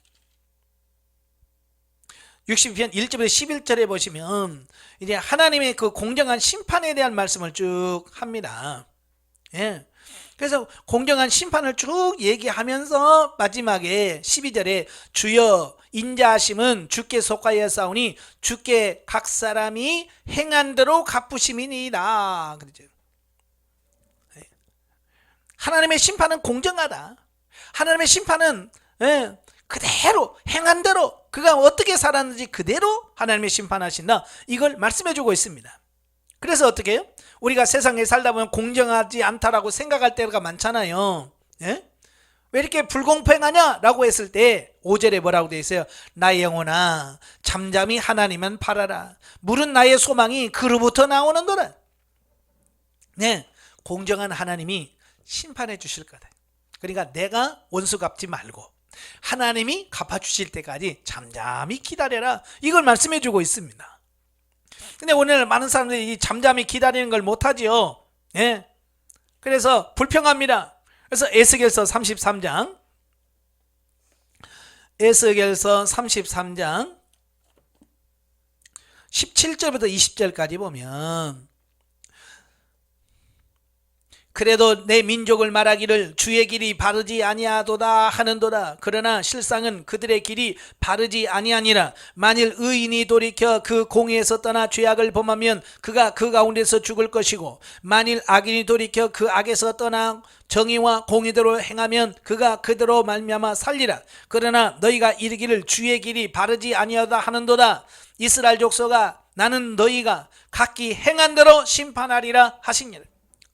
62편 1절부터 11절에 보시면 이제 하나님의 그 공정한 심판에 대한 말씀을 쭉 합니다. 예. 그래서 공정한 심판을 쭉 얘기하면서 마지막에 12절에 주여 인자하심은 주께 속하여 싸우니 주께 각 사람이 행한 대로 갚으심이니이다. 그러죠. 하나님의 심판은 공정하다. 하나님의 심판은 그대로 행한 대로 그가 어떻게 살았는지 그대로 하나님의 심판하신다. 이걸 말씀해 주고 있습니다. 그래서 어떻게 해요? 우리가 세상에 살다 보면 공정하지 않다라고 생각할 때가 많잖아요. 예? 왜 이렇게 불공평하냐? 라고 했을 때 5절에 뭐라고 되어 있어요? 나의 영혼아 잠잠히 하나님만 바라라. 물은 나의 소망이 그로부터 나오는도다. 네, 공정한 하나님이 심판해 주실 거다. 그러니까 내가 원수 갚지 말고 하나님이 갚아주실 때까지 잠잠히 기다려라. 이걸 말씀해 주고 있습니다. 근데 오늘 많은 사람들이 이 잠잠히 기다리는 걸 못하지요. 예. 그래서 불평합니다. 그래서 에스겔서 33장 17절부터 20절까지 보면 그래도 내 민족을 말하기를 주의 길이 바르지 아니하도다 하는도다. 그러나 실상은 그들의 길이 바르지 아니하니라. 만일 의인이 돌이켜 그 공의에서 떠나 죄악을 범하면 그가 그 가운데서 죽을 것이고 만일 악인이 돌이켜 그 악에서 떠나 정의와 공의대로 행하면 그가 그대로 말미암아 살리라. 그러나 너희가 이르기를 주의 길이 바르지 아니하다 하는도다. 이스라엘 족속아 나는 너희가 각기 행한 대로 심판하리라 하시니라.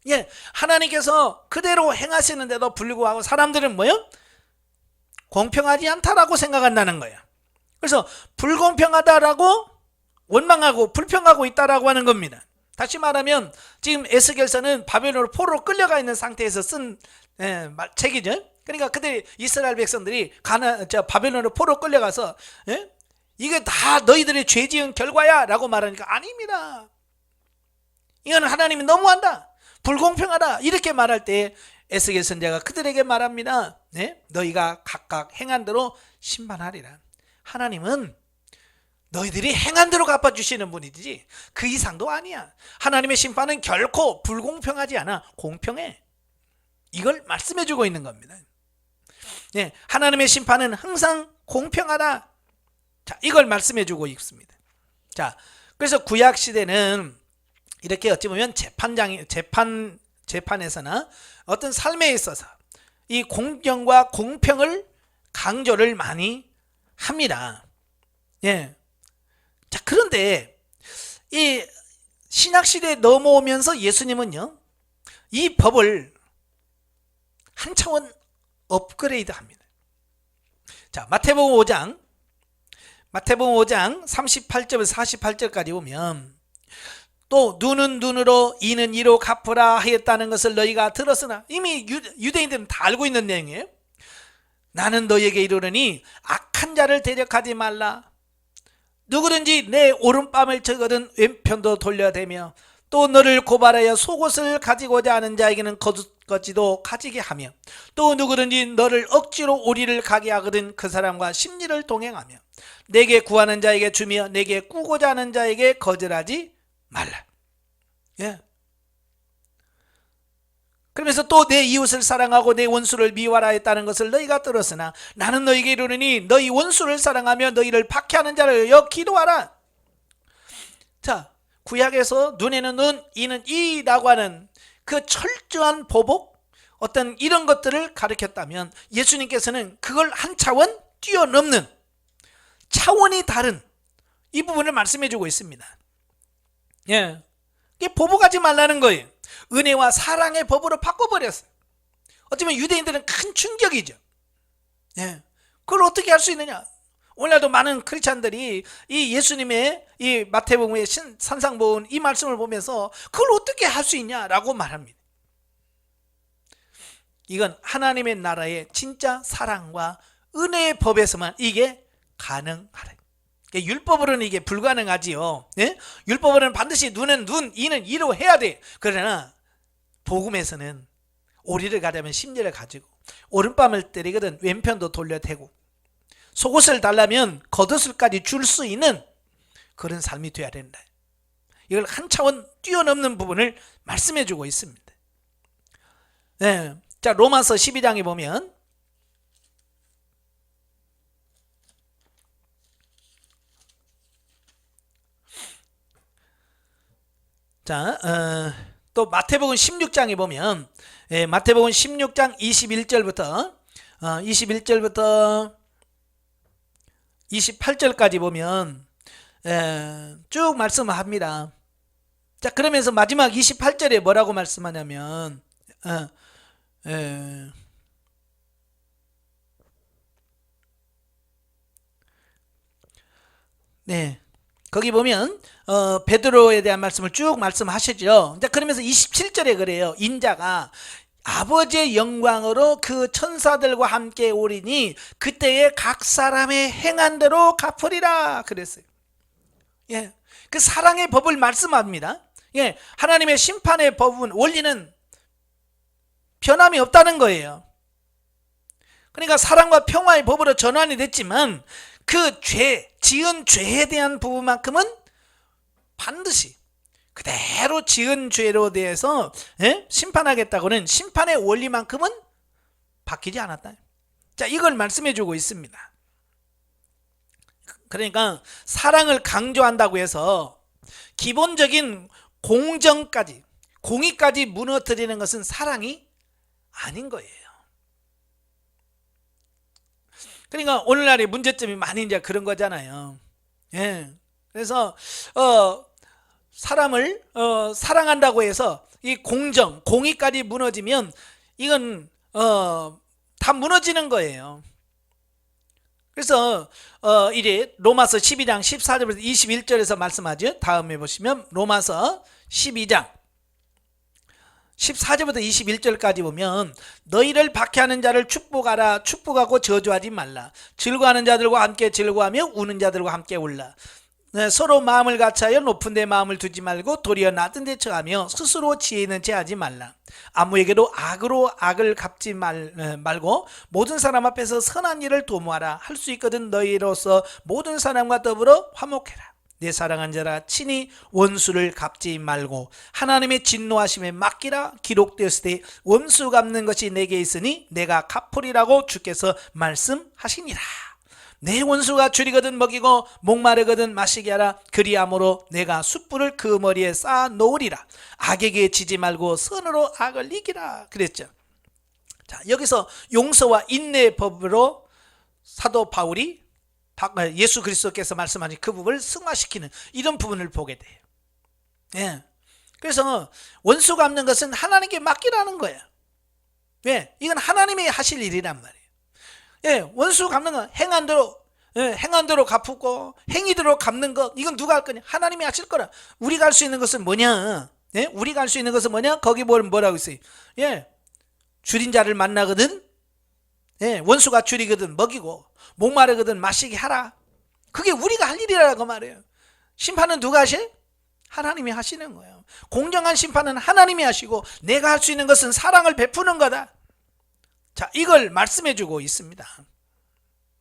예, 하나님께서 그대로 행하시는데도 불구하고 사람들은 뭐요? 공평하지 않다라고 생각한다는 거예요. 그래서 불공평하다라고 원망하고 불평하고 있다라고 하는 겁니다. 다시 말하면 지금 에스겔서는 바벨론 포로로 끌려가 있는 상태에서 쓴 책이죠. 그러니까 그들이 이스라엘 백성들이 바벨론으로 포로로 끌려가서 이게 다 너희들의 죄 지은 결과야 라고 말하니까 아닙니다. 이거는 하나님이 너무한다. 불공평하다 이렇게 말할 때 에스겔 선지자가 그들에게 말합니다. 네? 너희가 각각 행한 대로 심판하리라. 하나님은 너희들이 행한 대로 갚아주시는 분이지 그 이상도 아니야. 하나님의 심판은 결코 불공평하지 않아. 공평해. 이걸 말씀해 주고 있는 겁니다. 네, 하나님의 심판은 항상 공평하다. 자, 이걸 말씀해 주고 있습니다. 자, 그래서 구약 시대는 이렇게 어찌 보면 재판에서나 어떤 삶에 있어서 이 공정과 공평을 강조를 많이 합니다. 예. 자, 그런데 이 신약 시대에 넘어오면서 예수님은요, 이 법을 한 차원 업그레이드 합니다. 자, 마태복음 5장 38절에서 48절까지 보면 또 눈은 눈으로 이는 이로 갚으라 하였다는 것을 너희가 들었으나 이미 유대인들은 다 알고 있는 내용이에요. 나는 너희에게 이르노니 악한 자를 대적하지 말라. 누구든지 내 오른뺨을 치거든 왼편도 돌려대며 또 너를 고발하여 속옷을 가지고자 하는 자에게는 겉지도 가지게 하며 또 누구든지 너를 억지로 오리를 가게 하거든 그 사람과 심리를 동행하며 내게 구하는 자에게 주며 내게 꾸고자 하는 자에게 거절하지 말라. 예. 그러면서 또 내 이웃을 사랑하고 내 원수를 미워하라 했다는 것을 너희가 들었으나 나는 너희에게 이르노니 너희 원수를 사랑하며 너희를 박해하는 자를 여 기도하라. 자, 구약에서 눈에는 눈, 이는 이라고 하는 그 철저한 보복, 어떤 이런 것들을 가르쳤다면 예수님께서는 그걸 한 차원 뛰어넘는 차원이 다른 이 부분을 말씀해 주고 있습니다. 예, 이게 보복하지 말라는 거예요. 은혜와 사랑의 법으로 바꿔버렸어요. 어쩌면 유대인들은 큰 충격이죠. 예, 그걸 어떻게 할 수 있느냐? 오늘날도 많은 크리스찬들이 이 예수님의 이 마태복음의 산상보훈 이 말씀을 보면서 그걸 어떻게 할 수 있냐라고 말합니다. 이건 하나님의 나라의 진짜 사랑과 은혜의 법에서만 이게 가능하다. 율법으로는 이게 불가능하지요. 예? 율법으로는 반드시 눈은 눈, 이는 이로 해야 돼. 그러나 복음에서는 오리를 가려면 심리를 가지고 오른뺨을 때리거든 왼편도 돌려대고 속옷을 달라면 겉옷을까지 줄 수 있는 그런 삶이 되어야 된다. 이걸 한 차원 뛰어넘는 부분을 말씀해 주고 있습니다. 예. 자, 로마서 12장에 보면 자, 또 마태복음 16장에 보면 마태복음 16장 21절부터 28절까지 보면 쭉 말씀합니다. 자, 그러면서 마지막 28절에 뭐라고 말씀하냐면 네. 거기 보면 베드로에 대한 말씀을 쭉 말씀하시죠. 자, 그러면서 27절에 그래요. 인자가 아버지의 영광으로 그 천사들과 함께 오리니 그때에 각 사람의 행한 대로 갚으리라 그랬어요. 예, 그 사랑의 법을 말씀합니다. 예, 하나님의 심판의 법은 원리는 변함이 없다는 거예요. 그러니까 사랑과 평화의 법으로 전환이 됐지만 그 지은 죄에 대한 부분만큼은 반드시 그대로 지은 죄로 대해서 심판하겠다고는 심판의 원리만큼은 바뀌지 않았다. 자, 이걸 말씀해 주고 있습니다. 그러니까 사랑을 강조한다고 해서 기본적인 공정까지, 공의까지 무너뜨리는 것은 사랑이 아닌 거예요. 그러니까 오늘날의 문제점이 많이 이제 그런 거잖아요. 예. 그래서 사람을 사랑한다고 해서 이 공정, 공의까지 무너지면 이건 다 무너지는 거예요. 그래서 이제 로마서 12장 14절에서 21절에서 말씀하죠. 다음에 보시면 로마서 12장 14절부터 21절까지 보면 너희를 박해하는 자를 축복하라. 축복하고 저주하지 말라. 즐거워하는 자들과 함께 즐거워하며 우는 자들과 함께 울라. 서로 마음을 같이하여 높은 데 마음을 두지 말고 도리어 낮은 데 처하며 스스로 지혜 있는 채 하지 말라. 아무에게도 악으로 악을 갚지 말고 모든 사람 앞에서 선한 일을 도모하라. 할 수 있거든 너희로서 모든 사람과 더불어 화목해라. 내 사랑한 자라 친히 원수를 갚지 말고 하나님의 진노하심에 맡기라. 기록되었을 때 원수 갚는 것이 내게 있으니 내가 갚으리라고 주께서 말씀하시니라. 내 원수가 줄이거든 먹이고 목마르거든 마시게 하라. 그리함으로 내가 숯불을 그 머리에 쌓아 놓으리라. 악에게 지지 말고 선으로 악을 이기라 그랬죠. 자, 여기서 용서와 인내의 법으로 사도 바울이 예수 그리스도께서 말씀하신 그 부분을 승화시키는 이런 부분을 보게 돼요. 예. 그래서 원수 갚는 것은 하나님께 맡기라는 거예요. 왜? 이건 하나님이 하실 일이란 말이에요. 예, 원수 갚는 건 행한 대로 갚고 행위대로 갚는 것, 이건 누가 할 거냐? 하나님이 하실 거라. 우리가 할 수 있는 것은 뭐냐? 예? 우리가 할 수 있는 것은 뭐냐? 거기 뭐라고 있어요? 예, 줄인 자를 만나거든. 예, 원수가 줄이거든 먹이고 목마르거든 마시게 하라. 그게 우리가 할 일이라고 말해요. 심판은 누가 하시? 하나님이 하시는 거예요. 공정한 심판은 하나님이 하시고 내가 할 수 있는 것은 사랑을 베푸는 거다. 자, 이걸 말씀해 주고 있습니다.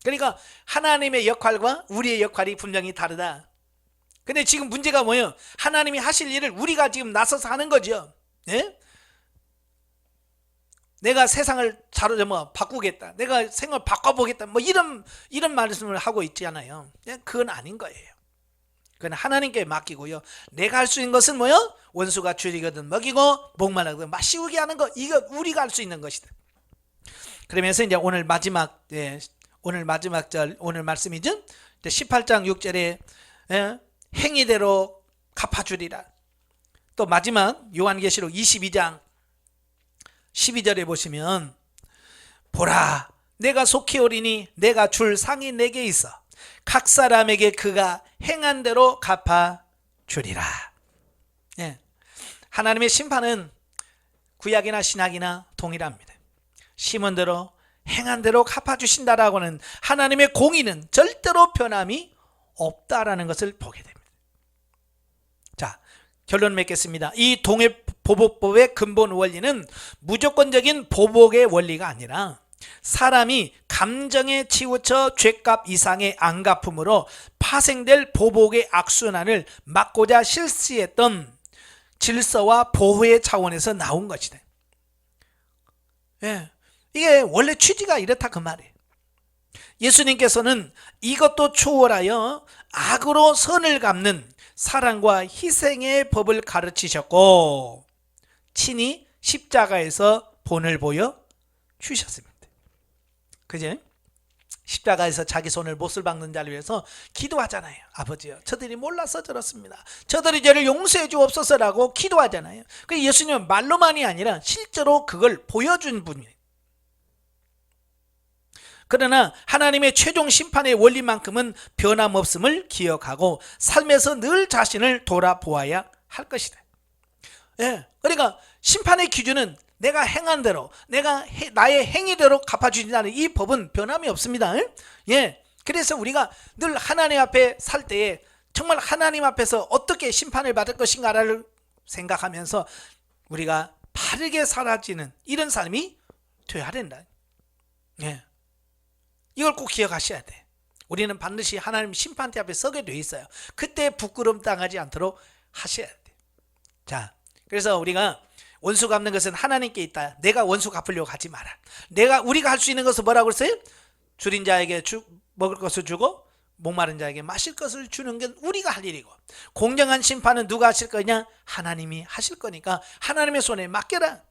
그러니까 하나님의 역할과 우리의 역할이 분명히 다르다. 근데 지금 문제가 뭐예요? 하나님이 하실 일을 우리가 지금 나서서 하는 거죠. 예? 내가 세상을 바꾸겠다. 내가 생각을 바꿔보겠다. 뭐 이런 말씀을 하고 있잖아요. 그건 아닌 거예요. 그건 하나님께 맡기고요. 내가 할 수 있는 것은 뭐요? 원수가 줄이거든 먹이고 목마르거든 마시우게 하는 거. 이거 우리가 할 수 있는 것이다. 그러면서 이제 오늘 마지막 절 오늘 말씀이죠. 18장 6절에 행위대로 갚아주리라. 또 마지막 요한계시록 22장 12절에 보시면 보라 내가 속히 오리니 내가 줄 상이 내게 있어 각 사람에게 그가 행한 대로 갚아주리라. 예. 하나님의 심판은 구약이나 신약이나 동일합니다. 심은 대로 행한 대로 갚아주신다라고는 하나님의 공의는 절대로 변함이 없다라는 것을 보게 됩니다. 자, 결론 맺겠습니다. 이 동해보복법의 근본 원리는 무조건적인 보복의 원리가 아니라 사람이 감정에 치우쳐 죄값 이상의 안 갚음으로 파생될 보복의 악순환을 막고자 실시했던 질서와 보호의 차원에서 나온 것이다. 예. 이게 원래 취지가 이렇다 그 말이에요. 예수님께서는 이것도 초월하여 악으로 선을 갚는 사랑과 희생의 법을 가르치셨고 친히 십자가에서 본을 보여 주셨습니다. 그죠? 십자가에서 자기 손을 못을 박는 자를 위해서 기도하잖아요. 아버지요, 저들이 몰라서 저렇습니다. 저들이 저를 용서해 주옵소서라고 기도하잖아요. 그 예수님은 말로만이 아니라 실제로 그걸 보여준 분이에요. 그러나 하나님의 최종 심판의 원리만큼은 변함없음을 기억하고 삶에서 늘 자신을 돌아보아야 할 것이다. 예, 그러니까 심판의 기준은 내가 행한 대로, 나의 행위대로 갚아주신다는 이 법은 변함이 없습니다. 예, 그래서 우리가 늘 하나님 앞에 살 때에 정말 하나님 앞에서 어떻게 심판을 받을 것인가를 생각하면서 우리가 바르게 살아지는 이런 삶이 되어야 된다. 예, 이걸 꼭 기억하셔야 돼. 우리는 반드시 하나님 심판대 앞에 서게 돼 있어요. 그때 부끄러움 당하지 않도록 하셔야 돼. 자, 그래서 우리가 원수 갚는 것은 하나님께 있다. 내가 원수 갚으려고 하지 마라. 우리가 할 수 있는 것은 뭐라고 그랬어요? 줄인 자에게 먹을 것을 주고 목마른 자에게 마실 것을 주는 게 우리가 할 일이고, 공정한 심판은 누가 하실 거냐? 하나님이 하실 거니까 하나님의 손에 맡겨라.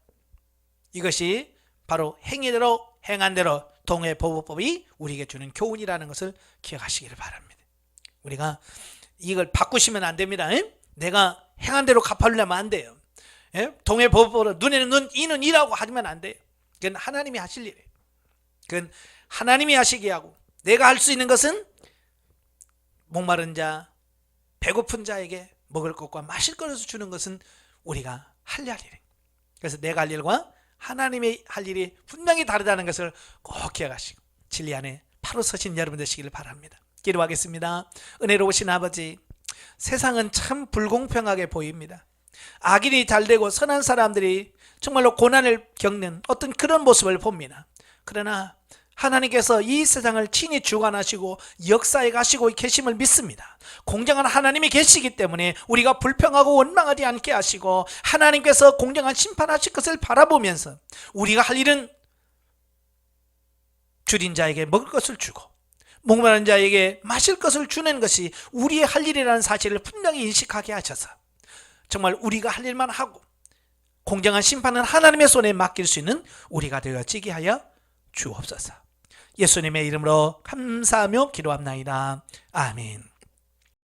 이것이 바로 행위대로 행한 대로 동해보호법이 우리에게 주는 교훈이라는 것을 기억하시기를 바랍니다. 우리가 이걸 바꾸시면 안 됩니다. 내가 행한 대로 갚으려면 안 돼요. 동해보호법으로 눈에는 눈, 이는 이라고 하면 안 돼요. 그건 하나님이 하실 일이에요. 그건 하나님이 하시게 하고, 내가 할 수 있는 것은 목마른 자, 배고픈 자에게 먹을 것과 마실 것을 주는 것은 우리가 할 일이에요. 그래서 내가 할 일과 하나님의 할 일이 분명히 다르다는 것을 꼭 기억하시고 진리 안에 바로 서신 여러분 되시기를 바랍니다. 기도하겠습니다. 은혜로우신 아버지, 세상은 참 불공평하게 보입니다. 악인이 잘되고 선한 사람들이 정말로 고난을 겪는 어떤 그런 모습을 봅니다. 그러나 하나님께서 이 세상을 친히 주관하시고 역사에 가시고 계심을 믿습니다. 공정한 하나님이 계시기 때문에 우리가 불평하고 원망하지 않게 하시고, 하나님께서 공정한 심판하실 것을 바라보면서 우리가 할 일은 줄인 자에게 먹을 것을 주고 목마른 자에게 마실 것을 주는 것이 우리의 할 일이라는 사실을 분명히 인식하게 하셔서 정말 우리가 할 일만 하고 공정한 심판은 하나님의 손에 맡길 수 있는 우리가 되어지게 하여 주옵소서. 예수님의 이름으로 감사하며 기도합나이다. 아멘.